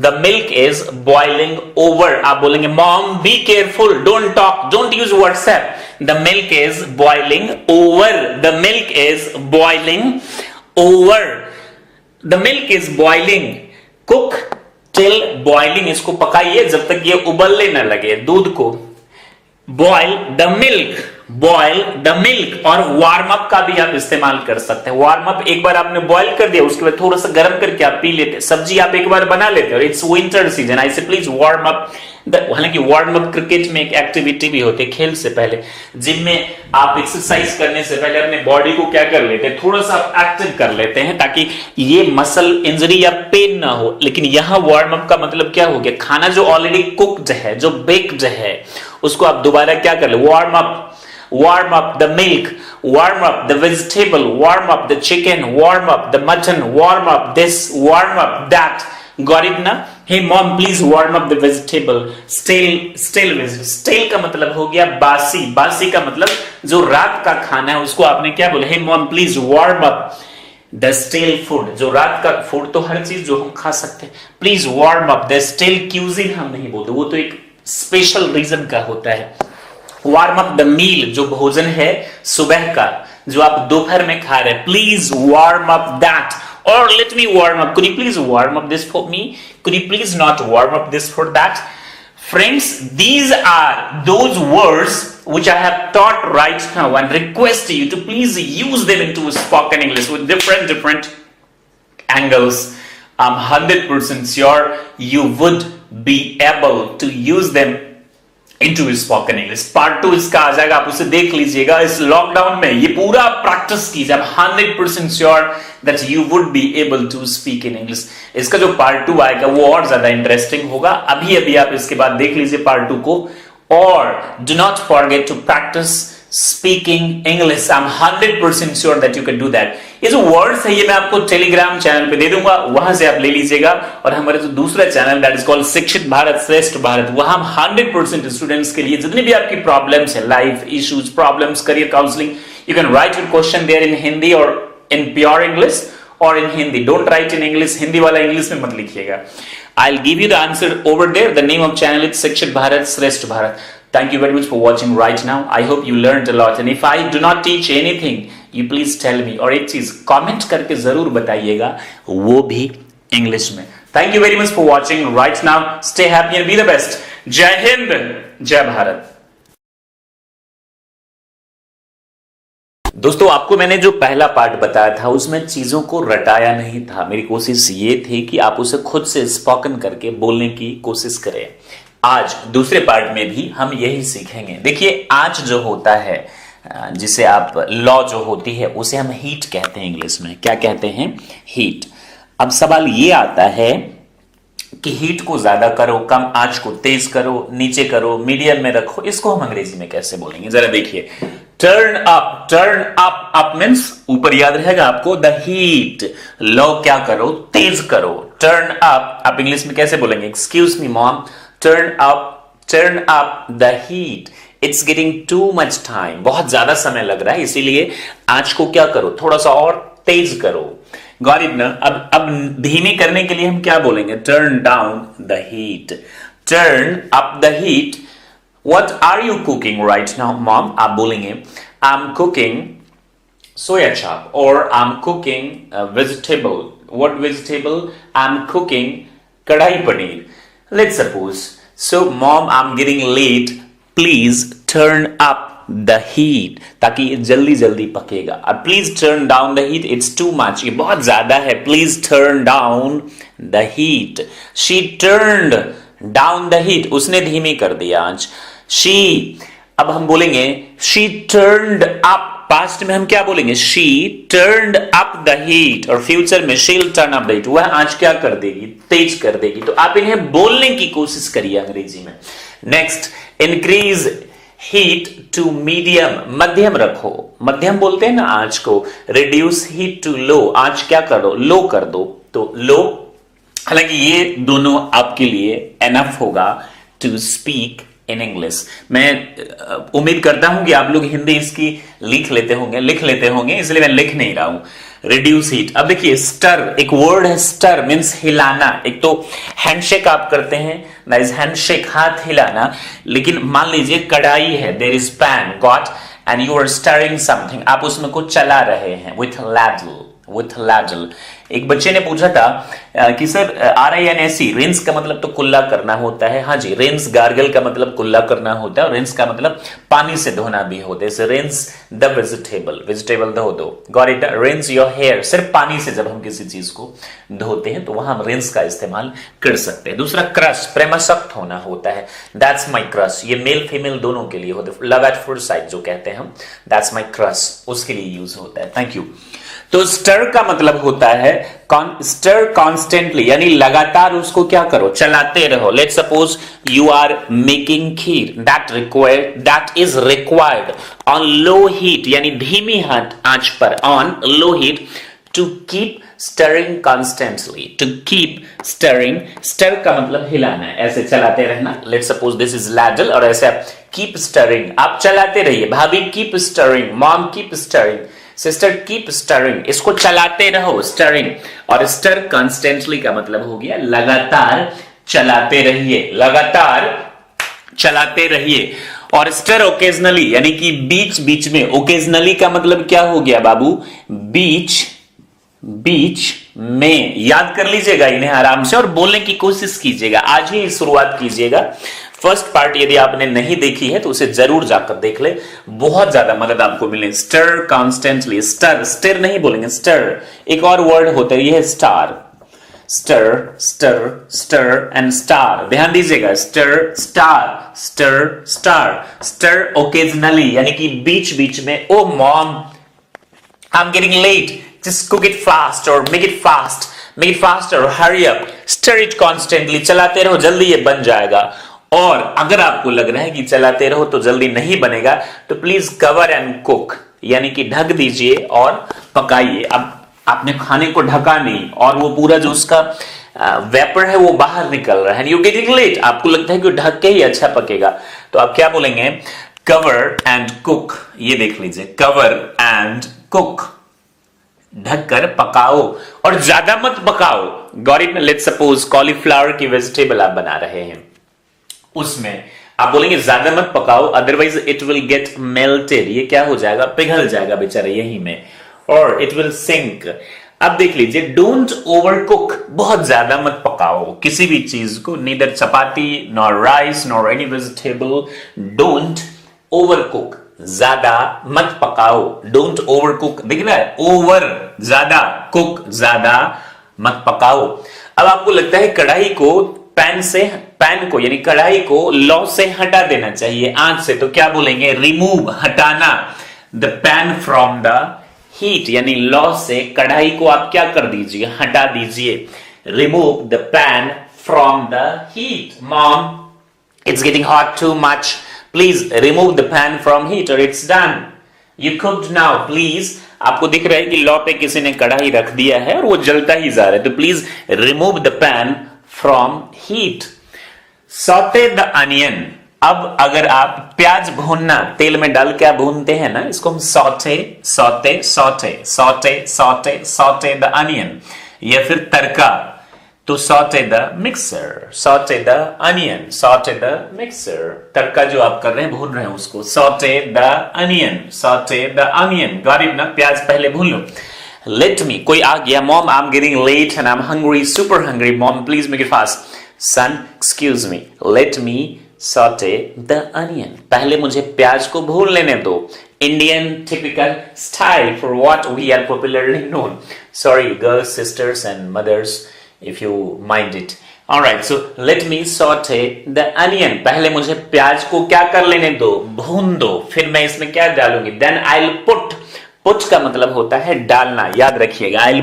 the milk is boiling over। आप बोलेंगे Mom, be careful, don't talk, don't use WhatsApp। The milk is boiling over। The milk is boiling over। The milk is boiling। Cook till boiling, इसको पकाइए जब तक ये उबलने न लगे दूध को। Boil the milk, boil the milk, और वार्म अप का भी आप इस्तेमाल कर सकते हैं। वार्म अप, एक बार आपने बॉयल कर दिया, उसके बाद थोड़ा सा गर्म करके आप पी लेते हैं। सब्जी आप एक बार बना लेते हो, इट्स विंटर सीजन, आई से प्लीज वार्म अप। हालांकि वार्म अप क्रिकेट में एक एक्टिविटी भी होती है, खेल से पहले, जिम में आप एक्सरसाइज करने से पहले अपने बॉडी को क्या कर लेते हैं, थोड़ा सा एक्टिव कर लेते हैं ताकि ये मसल इंजरी या पेन ना हो। लेकिन यहां वार्म अप का मतलब क्या हो गया, खाना जो ऑलरेडी कुक्ड है, जो बेक्ड है, उसको आप दोबारा क्या कर ले, warm up the milk, warm up the vegetable, warm up the chicken, warm up the mutton, warm up this, warm up that. Got it ना? Hey mom, please warm up the vegetable. Stale vegetable. Stale का मतलब हो गया बासी। बासी का मतलब जो रात का खाना है उसको आपने क्या बोला, hey mom, please warm up the stale food. जो रात का फूड तो हर चीज जो हम खा सकते हैं, please warm up the stale cuisine हम नहीं बोलते, वो तो एक स्पेशल रीजन का होता है। वार्म अप द मील, जो भोजन है सुबह का, जो आप दोपहर में खा रहे हैं, प्लीज वार्म अप दैट, और let me warm up, could you please warm up this for me, could you please not warm up this for that. Friends, these are those words which I have taught right now and request you to please use them into spoken English with different angles. I'm 100% sure you would be able to use them into spoken English. Part 2 इसका आ जाएगा, आप उसे देख लीजिएगा। इस लॉकडाउन में ये पूरा प्रैक्टिस कीजिए, I'm 100% sure that you would be able to speak in English। इसका जो पार्ट 2 आएगा वो और ज्यादा इंटरेस्टिंग होगा। अभी आप इसके बाद देख लीजिए पार्ट 2 को, और do not forget to practice speaking English। I'm 100% sure that you can do that। ये जो वर्ड्स है ये मैं आपको टेलीग्राम चैनल पे दे दूंगा, वहां से आप ले लीजिएगा। और हमारे जो दूसरा चैनल दैट इज कॉल्ड शिक्षित भारत श्रेष्ठ भारत, वहां हम 100% स्टूडेंट्स के लिए जितनी भी आपकी प्रॉब्लम्स है, life issues, problems, career counselling, you can write your question there in Hindi और इन प्योर इंग्लिश और in Hindi. Don't write in English, Hindi वाला इंग्लिश में मत लिखिएगा। I'll give you the answer over there. The name of channel is Shikshit Bharat, Shresth Bharat. Thank you very much for watching right now. I hope you learned a lot. And if I do not teach anything, you please tell me. और एक चीज comment करके जरूर बताइएगा, वो भी इंग्लिश में। Thank you very much for watching right now. Stay happy and be the best. जय हिंद, जय भारत। दोस्तों, आपको मैंने जो पहला पार्ट बताया था उसमें चीजों को रटाया नहीं था। मेरी कोशिश ये थी कि आप उसे खुद से स्पोकन करके बोलने की कोशिश करें। आज दूसरे पार्ट में भी हम यही सीखेंगे। देखिए, आज जो होता है, जिसे आप लॉ जो होती है, उसे हम हीट कहते हैं इंग्लिश में। क्या कहते हैं? हीट। अब सवाल ये आता है कि हीट को ज्यादा करो, कम आंच को तेज करो, नीचे करो, मीडियम में रखो, इसको हम अंग्रेजी में कैसे बोलेंगे? जरा देखिए, टर्न अप, अप मीन्स ऊपर, याद रहेगा आपको, द हीट। लो क्या करो? तेज करो। टर्न अप आप इंग्लिश में कैसे बोलेंगे? Excuse me mom, turn up the heat, it's getting too much time, बहुत ज्यादा समय लग रहा है, इसीलिए आंच को क्या करो, थोड़ा सा और तेज करो। गॉट इट ना? अब धीमी करने के लिए हम क्या बोलेंगे? Turn down the heat, turn up the heat. What are you cooking right now, mom? आप बोलेंगे, I'm cooking soya chop, or I'm cooking a vegetable. What vegetable? I'm cooking kadai paneer. Let's suppose. So, mom, I'm getting late. Please turn up the heat, ताकि ये जल्दी जल्दी पकेगा। अब please turn down the heat. It's too much. ये बहुत ज्यादा है। Please turn down the heat. She turned down the heat. उसने धीमी कर दिया आंच। She, अब हम बोलेंगे she turned up, पास्ट में हम क्या बोलेंगे? she turned up the heat, और फ्यूचर में she'll turn up the heat, वह आंच क्या कर देगी? तेज कर देगी। तो आप इन्हें बोलने की कोशिश करिए अंग्रेजी में। Next, increase heat to medium, मध्यम रखो। मध्यम बोलते हैं ना आंच को। reduce heat to low, आंच क्या कर दो? लो कर दो। तो लो, हालांकि ये दोनों आपके लिए एनफ होगा टू स्पीक इन इंग्लिश। मैं उम्मीद करता हूं कि आप लोग हिंदी इसकी लिख लेते होंगे, इसलिए मैं लिख नहीं रहा हूं। Reduce heat. अब देखिए, स्टर, एक वर्ड है स्टर, मीन्स हिलाना। एक तो हैंडशेक आप करते हैं, दैट इज हैंडशेक, हाथ हिलाना। लेकिन मान लीजिए कढ़ाई है, there is pan, got, and you are stirring something, आप उसमें कुछ चला रहे हैं विथ लैडल, with ladle। एक बच्चे ने पूछा था कि सर RINSE रिंस का मतलब तो कुल्ला करना होता है। हाँ जी, रिंस गार्गल का मतलब कुल्ला करना होता है और रिंस का मतलब पानी से धोना भी होता है। रिंस द वेजिटेबल धो दो। Got it? Rinse your hair, सिर्फ पानी से जब हम किसी चीज को धोते हैं तो वहां हम रिंस का इस्तेमाल कर सकते हैं। दूसरा क्रश, प्रेमासक्त होना होता है। दैट्स माई क्रश, ये मेल फीमेल दोनों के लिए होता है। लव एट फर्स्ट साइट जो कहते हैं हम, दैट्स माई क्रश, उसके लिए यूज होता है। Thank you. तो स्टर का मतलब होता है स्टर कॉन्स्टेंटली, यानी लगातार उसको क्या करो, चलाते रहो। Let's suppose you are making kheer, that is required on low heat, यानी धीमी आंच पर, on low heat, to keep stirring constantly, to keep stirring. Stir का मतलब हिलाना है, ऐसे चलाते रहना। Let's suppose this is ladle और ऐसे आप कीप स्टरिंग, आप चलाते रहिए। Bhabhi keep stirring, mom keep stirring, sister keep stirring, इसको चलाते रहो, स्टरिंग। और स्टर कॉन्स्टेंटली का मतलब हो गया लगातार चलाते रहिए, लगातार चलाते रहिए। और स्टर ओकेजनली, यानी कि बीच बीच में। ओकेजनली का मतलब क्या हो गया बाबू? बीच बीच में। याद कर लीजिएगा इन्हें आराम से और बोलने की कोशिश कीजिएगा, आज ही शुरुआत कीजिएगा। फर्स्ट पार्ट यदि आपने नहीं देखी है तो उसे जरूर जाकर देख ले, बहुत ज्यादा मदद आपको मिले। स्टर कॉन्स्टेंटली, स्टर, स्टर नहीं बोलेंगे, स्टर। एक और वर्ड होता है, यह है star. Stir, stir, stir and star, ध्यान दीजिएगा। Stir, star, stir, star. Stir occasionally, यानी कि बीच बीच में। Oh mom, I am getting late, just cook it fast or make it faster, hurry up, stir it constantly, चलाते रहो, जल्दी ये बन जाएगा। और अगर आपको लग रहा है कि चलाते रहो तो जल्दी नहीं बनेगा तो प्लीज कवर एंड कुक, यानी कि ढक दीजिए और पकाइए। अब आपने खाने को ढका नहीं और वो पूरा जो उसका वेपर है वो बाहर निकल रहा है, यू गेटिंग लेट, आपको लगता है कि ढक के ही अच्छा पकेगा, तो आप क्या बोलेंगे? Cover and cook. ये देख लीजिए, कवर एंड कुक, ढककर पकाओ और ज्यादा मत पकाओ। Got it? Let's suppose cauliflower की वेजिटेबल आप बना रहे हैं, उसमें आप बोलेंगे ज्यादा मत पकाओ, otherwise it will get melted, ये क्या हो जाएगा? पिघल जाएगा बेचारा यहीं में, और इट विल सिंक। अब देख लीजिए, डोंट ओवर कुक, बहुत ज्यादा मत पकाओ किसी भी चीज को, neither chapati nor rice nor any vegetable. Don't over cook, ज्यादा मत पकाओ। डोंट ओवर कुक, दिख रहा है? ओवर ज्यादा, कुक ज्यादा मत पकाओ। अब आपको लगता है कढ़ाई को पैन को यानी कढ़ाई को लौ से हटा देना चाहिए, आंच से, तो क्या बोलेंगे? रिमूव, हटाना। The pan from the heat, यानी लौ से कढ़ाई को आप क्या कर दीजिए? हटा दीजिए। Remove the pan from the heat. Mom, it's getting hot too much, please remove the pan from heat or it's done, you cooked now please। आपको दिख रहा है कि लौ पे किसी ने कढ़ाई रख दिया है और वो जलता ही जा रहा है, तो please remove the pan from heat. Saute the onion, अब अगर आप प्याज भूनना, तेल में डाल के आप भूनते हैं ना, इसको हम sauté sauté sauté sauté sauté sauté the onion, या फिर तड़का, तो sauté the mixer, sauté the onion, sauté the mixer. तड़का जो आप कर रहे हैं, भून रहे हैं उसको, sauté the onion, sauté the onion. Got it ना? प्याज पहले भून लो। लेट मी, कोई आ गया, mom I am getting late and I am hungry, super hungry, mom please make it fast. Son, excuse me, let me saute the onion, पहले मुझे प्याज को भून लेने दो। Indian typical style for what we are popularly known. Sorry, girls, sisters and mothers, if you mind it. Alright, so let me saute the onion. पहले मुझे प्याज को क्या कर लेने दो? भून दो, फिर मैं इसमें क्या डालूंगी? Then I'll put का मतलब होता है डालना, याद रखिएगा। I'll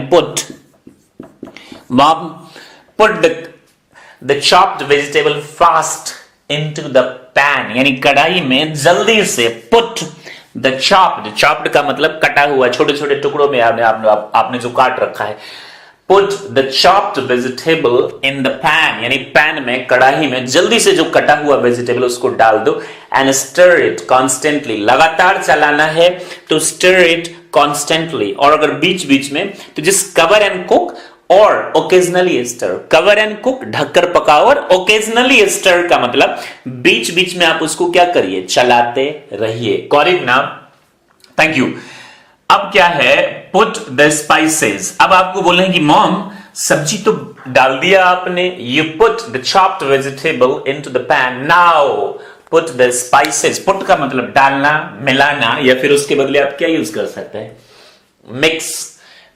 Mom, put the chopped vegetable fast into the pan, यानी कढ़ाई में जल्दी से put the chopped का मतलब कटा हुआ, छोटे छोटे टुकड़ों में आपने जो काट रखा है। Put the chopped vegetable in the pan, यानी पैन में, कढ़ाई में जल्दी से जो कटा हुआ वेजिटेबल उसको डाल दो। And stir it constantly, लगातार चलाना है तो stir it constantly। और अगर बीच बीच में तो just cover and cook और occasionally stir। cover and cook, ढककर पकाओ, और occasionally stir का मतलब बीच बीच में आप उसको क्या करिए? चलाते रहिए। Got it now? Thank you। अब क्या है? Put the spices. अब आपको बोल रहे हैं कि मॉम सब्जी तो डाल दिया आपने, you put the chopped vegetable into the pan, now put the spices. Put का मतलब डालना, मिलाना, या फिर उसके बदले आप क्या यूज कर सकते हैं,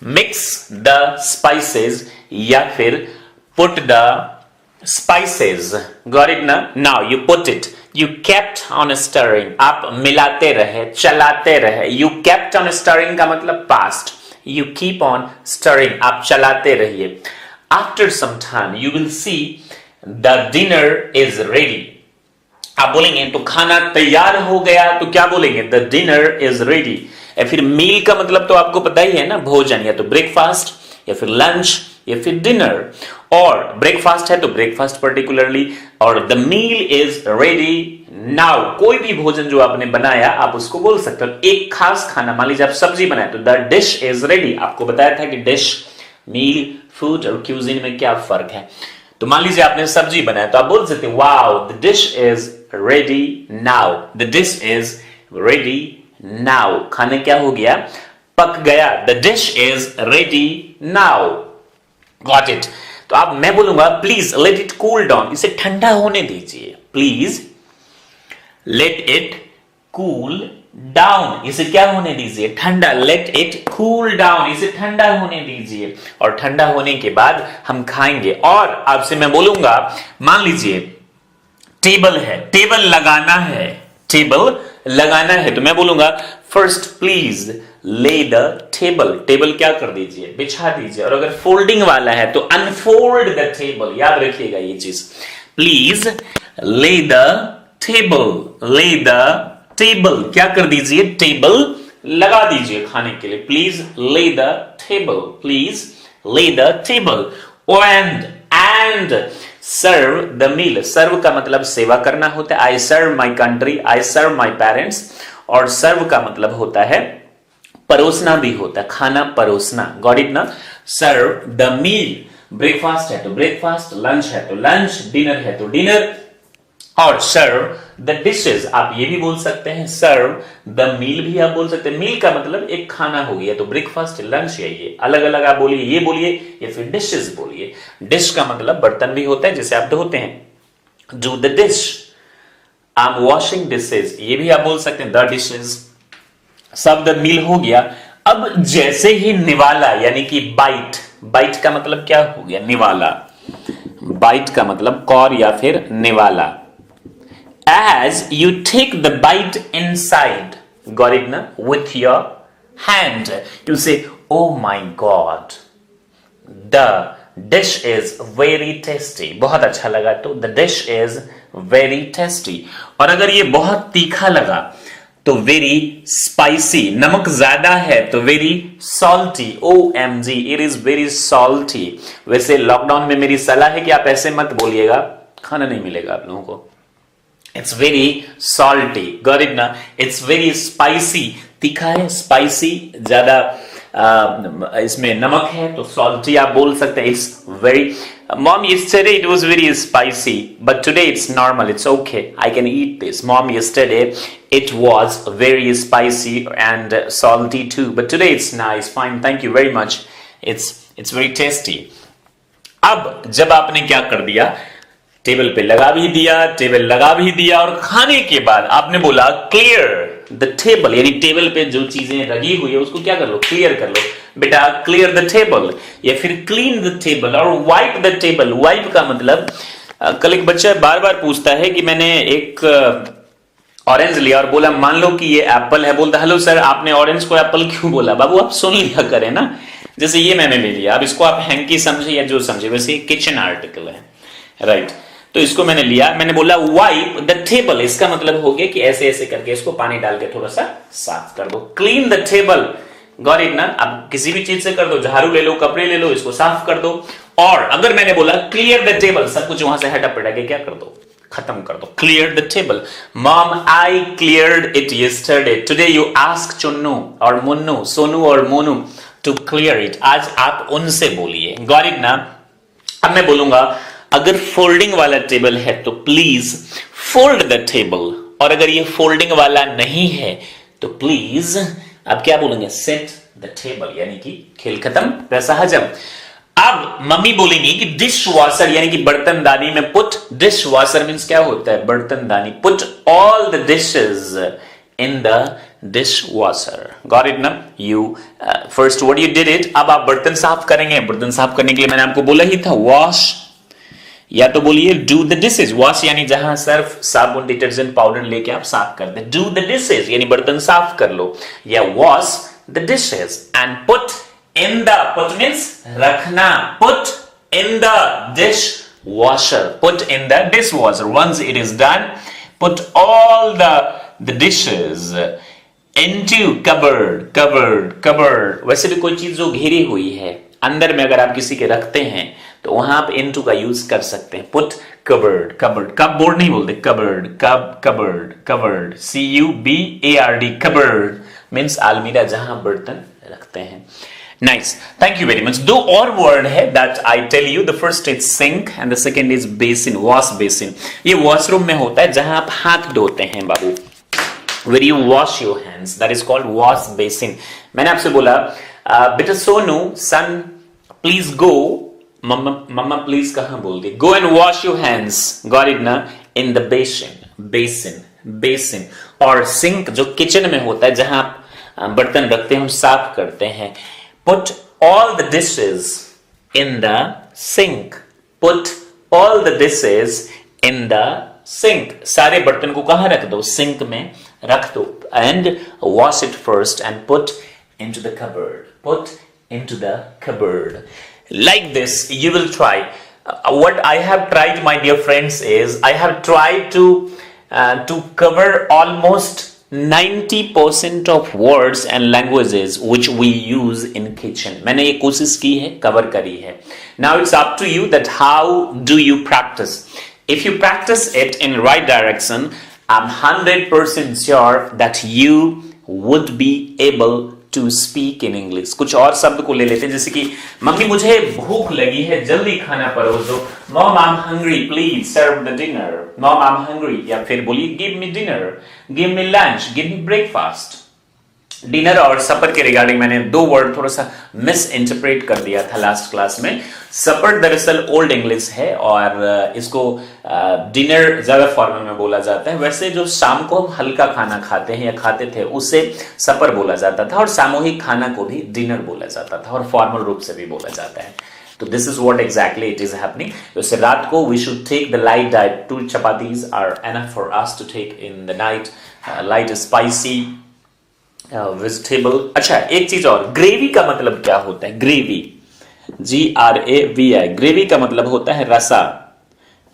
मिक्स द स्पाइसेस, या फिर put the spices. Got it ना? Now you put it, you kept on stirring, आप मिलाते रहे, चलाते रहे। यू केप्ट ऑन स्टरिंग का मतलब past, you keep on stirring, आप चलाते रहिए। After some time you will see the dinner is ready. आप बोलेंगे तो खाना तैयार हो गया, तो क्या बोलेंगे, द डिनर इज रेडी। या फिर मील का मतलब तो आपको पता ही है ना, भोजन, या तो ब्रेकफास्ट या फिर लंच या फिर डिनर। और ब्रेकफास्ट है तो ब्रेकफास्ट पर्टिकुलरली, और the meal is ready now. कोई भी भोजन जो आपने बनाया आप उसको बोल सकते हो। एक खास खाना, मान लीजिए आप सब्जी बनाए तो द डिश इज रेडी। आपको बताया था कि डिश, मील, फूड और क्यूजिन में क्या फर्क है। तो मान लीजिए आपने सब्जी बनाया तो आप बोल सकते हैं wow the dish is ready now, the dish is ready now. खाना क्या हो गया, पक गया, the dish is ready now. Got it? तो अब मैं बोलूंगा please let it cool down, इसे ठंडा होने दीजिए। Please let it cool down, इसे क्या होने दीजिए, ठंडा। लेट इट कूल डाउन, इसे ठंडा होने दीजिए, और ठंडा होने के बाद हम खाएंगे। और आपसे मैं बोलूंगा, मान लीजिए टेबल है, टेबल लगाना है, टेबल लगाना है, तो मैं बोलूंगा first please lay the table, table क्या कर दीजिए, बिछा दीजिए। और अगर फोल्डिंग वाला है तो अनफोल्ड द टेबल, याद रखिएगा ये चीज। प्लीज ले द टेबल, ले द टेबल, क्या कर दीजिए, टेबल लगा दीजिए खाने के लिए। Please lay the table, please lay the table. And serve the meal, serve का मतलब सेवा करना होता है। I serve my country, I serve my parents. और सर्व का मतलब होता है परोसना भी होता है, खाना परोसना। गॉट इट ना? सर्व द मील, ब्रेकफास्ट है तो ब्रेकफास्ट, लंच है तो लंच, डिनर है तो डिनर। और सर्व द डिशेज, आप ये भी बोल सकते हैं, सर्व द मील भी आप बोल सकते हैं। मील का मतलब एक खाना हो गया, तो ब्रेकफास्ट, लंच, या ये अलग अलग आप बोलिए, ये बोलिए या फिर डिशेज बोलिए। डिश का मतलब बर्तन भी होता है जिसे आप धोते हैं, do the dish. I am washing dishes, ये भी आप बोल सकते हैं, द डिशेज। सब द मील हो गया। अब जैसे ही निवाला यानी कि बाइट, बाइट का मतलब क्या हो गया, निवाला। बाइट का मतलब कौर या फिर निवाला। As you take the bite inside, got it na? With your hand, you say, "Oh my God, the dish is very tasty." बहुत अच्छा लगा तो the dish is very tasty. और अगर ये बहुत तीखा लगा तो very spicy, नमक ज्यादा है तो very salty. OMG, it is very salty. वैसे लॉकडाउन में मेरी सलाह है कि आप ऐसे मत बोलिएगा, खाना नहीं मिलेगा आप लोगों को। It's very salty, got it ना? It's very spicy, तीखा है, spicy ज्यादा इसमें नमक है तो salty आप बोल सकते हैं। It's very, mom yesterday it was very spicy, but today it's normal, it's okay, I can eat this. Mom yesterday it was very spicy and salty too, but today it's nice, fine, thank you very much. It's very tasty. अब जब आपने क्या कर दिया, टेबल पे लगा भी दिया, टेबल लगा भी दिया, और खाने के बाद आपने बोला क्लियर द टेबल, यानी टेबल पे जो चीजें लगी हुई है उसको क्या कर लो, क्लियर कर लो। बेटा क्लियर द टेबल या फिर क्लीन द टेबल और वाइप द टेबल। वाइप का मतलब कल एक बच्चा बार बार पूछता है कि मैंने एक ऑरेंज लिया और बोला मान लो कि ये एप्पल है, बोलता हेलो सर आपने ऑरेंज को एप्पल क्यों बोला। बाबू आप सुन लिया करें ना, जैसे ये मैंने ले लिया, अब इसको आप हैंकी समझे या जो समझे, वैसे किचन आर्टिकल है, राइट। तो इसको मैंने लिया, मैंने बोला वाइप द टेबल, इसका मतलब हो गया कि ऐसे ऐसे करके इसको पानी डाल के थोड़ा सा साफ कर दो। Clean the table, got it ना? अब किसी भी चीज से कर दो, झाड़ू ले लो, कपड़े ले लो, इसको साफ कर दो। और अगर मैंने बोला क्लियर द टेबल, सब कुछ वहां से हटा पटा के क्या कर दो, खत्म कर दो। Clear the table. Mom I cleared it yesterday, today you ask Chunnu और मुन्नू, सोनू और मोनू टू क्लियर इट, आज आप उनसे बोलिए। गॉट इट ना? अब मैं बोलूंगा अगर फोल्डिंग वाला टेबल है तो प्लीज फोल्ड द टेबल, और अगर ये फोल्डिंग वाला नहीं है तो प्लीज आप क्या बोलेंगे, सेट द टेबल, यानी कि खेल खत्म पैसा हजम। अब मम्मी बोलेंगी कि डिश वॉशर यानी कि बर्तनदानी में पुट, डिश वॉशर मीन्स क्या होता है, बर्तनदानी, put all the dishes in the dish washer. Got it ना? You first what you did it, अब आप बर्तन साफ करेंगे। बर्तन साफ करने के लिए मैंने आपको बोला ही था वॉश, या तो बोलिए डू द डिशेज। वॉश यानी जहां सर्फ, साबुन, डिटर्जेंट पाउडर लेके आप साफ कर दे। डू द डिशेज यानी बर्तन साफ कर लो, या wash the dishes. And put in the, put means रखना, put in the dish washer, put in the dish washer. Once it is done, put all the dishes into cupboard, cupboard, cupboard. वैसे भी कोई चीज जो घिरी हुई है अंदर में अगर आप किसी के रखते हैं तो वहां आप इनटू का यूज कर सकते हैं। Put cupboard, cupboard, cub board नहीं बोलते, cupboard, cub, cupboard, cupboard, CUBARD, cupboard means अलमीरा जहां बर्तन रखते हैं। Nice, thank you very much. दो और वर्ड है that I tell you, the first is sink and the second is basin, wash basin. ये वॉशरूम में होता है जहां आप हाथ धोते हैं बाबू, where you wash your hands, that is called wash basin। मैंने आपसे बोला बेटा सोनू, सन प्लीज गो, मम्मा प्लीज कहां बोल दी, go and wash your hands, got it ना, in the basin, basin, basin. और सिंक जो किचन में होता है जहां आप बर्तन रखते हैं, साफ करते हैं। Put all the dishes in the sink, put all the dishes in the sink, सारे बर्तन को कहां रख दो, सिंक में रख दो। And wash it first and put into the cupboard, put into the cupboard. Like this you will try. What I have tried, my dear friends, is I have tried to cover almost 90% of words and languages which we use in kitchen. मैंने ये कोशिश की है, कवर करी है। Now it's up to you that how do you practice. If you practice it in right direction, I'm 100% sure that you would be able to speak in English। कुछ और शब्द को ले लेते हैं, जैसे कि मम्मी मुझे भूख लगी है, जल्दी खाना परोस दो। Mom, I'm hungry, please serve the dinner। Mom, I'm hungry। या फिर बोलिए give me dinner, give me lunch, give me breakfast। Dinner और सपर के रिगार्डिंग मैंने दो वर्ड थोड़ा सा मिस इंटरप्रेट कर दिया था लास्ट क्लास में। सपर दरअसल ओल्ड इंग्लिश है और इसको डिनर ज्यादा फॉर्मल में बोला जाता है। वैसे जो शाम को हम हल्का खाना खाते हैं या खाते थे उसे सपर बोला जाता था, और सामूहिक खाना को भी डिनर बोला जाता था, और फॉर्मल रूप से भी बोला जाता है। तो this is what exactly it is happening. वैसे रात को we should take the light diet, 2 chapatis are enough for us to take in the night, light spicy vegetable. अच्छा, एक चीज और, ग्रेवी का मतलब क्या होता है? ग्रेवी, GRAVI, ग्रेवी का मतलब होता है रसा।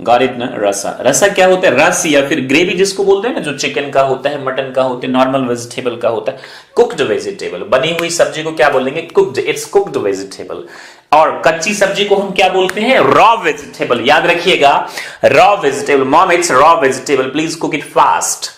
गॉट इट ना? रसा। रसा क्या होता है? रस, या फिर ग्रेवी जिसको बोलते हैं ना, जो चिकन का होता है, मटन का होता है, नॉर्मल वेजिटेबल का होता है। कुक्ड वेजिटेबल, बनी हुई सब्जी को क्या बोलेंगे? Cooked, it's cooked vegetable. और कच्ची सब्जी को हम क्या बोलते हैं? Raw vegetable. याद रखिएगा, raw vegetable. Mom, it's raw vegetable, please cook it fast.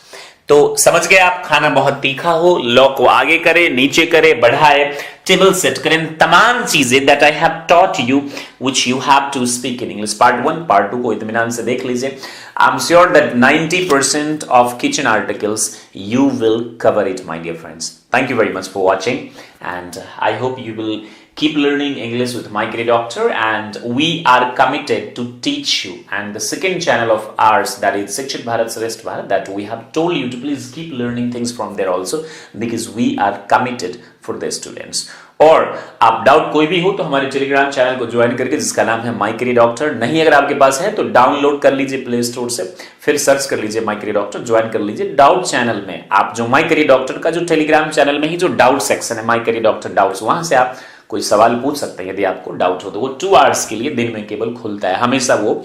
तो समझ गए आप? खाना बहुत तीखा हो, लौ को आगे करे, नीचे करे, बढ़ाए, टेबल सेट करें, तमाम चीजें that I have taught you which you have to speak in English. Part 1, part 2 को इत्मीनान से देख लीजिए। I am sure that 90% of kitchen articles you will cover it, my dear friends. Thank you very much for watching, and I hope you will keep learning English with My Great Doctor, and we are committed to teach you. And the second channel of ours, that is Shikshit Bharat Shrestha Bharat, that we have told you to please keep learning things from there also, because we are committed for the students. और आप डाउट कोई भी हो तो हमारे टेलीग्राम चैनल को ज्वाइन करके, जिसका नाम है माई करियर डॉक्टर, नहीं अगर आपके पास है तो डाउनलोड कर लीजिए प्ले स्टोर से, फिर सर्च कर लीजिए माई करियर डॉक्टर, ज्वाइन कर लीजिए। डाउट चैनल में आप जो माई करियर डॉक्टर का जो टेलीग्राम चैनल में ही जो डाउट सेक्शन है, माई करियर डॉक्टर डाउट्स, वहां से आप कोई सवाल पूछ सकते हैं यदि आपको डाउट हो तो। वो 2 आवर्स के लिए दिन में केवल खुलता है, हमेशा वो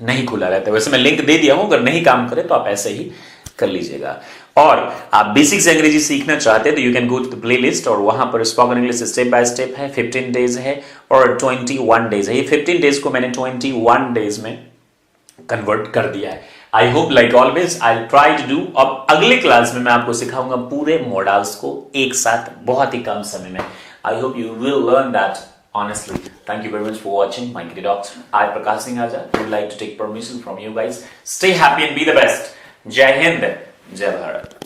नहीं खुला रहता है। वैसे मैं लिंक दे दिया हूं, अगर नहीं काम करे तो आप ऐसे ही कर लीजिएगा। और आप बेसिक्स अंग्रेजी सीखना चाहते हैं तो you can go to the playlist, और वहां पर spoken English step by step है, 15 डेज है और 21 डेज है। ये 15 डेज को मैंने 21 डेज में कन्वर्ट कर दिया है। I hope like always I try to do. अब अगले क्लास में मैं आपको सिखाऊंगा पूरे मॉडल्स को एक साथ बहुत ही कम समय में। आई hope you will learn that honestly. Thank you very much for watching My Great Doctor. I, Prakash Singh Azad, would like to take permission from you guys. Stay happy and be the best. Jai Hind, Jai Bharat.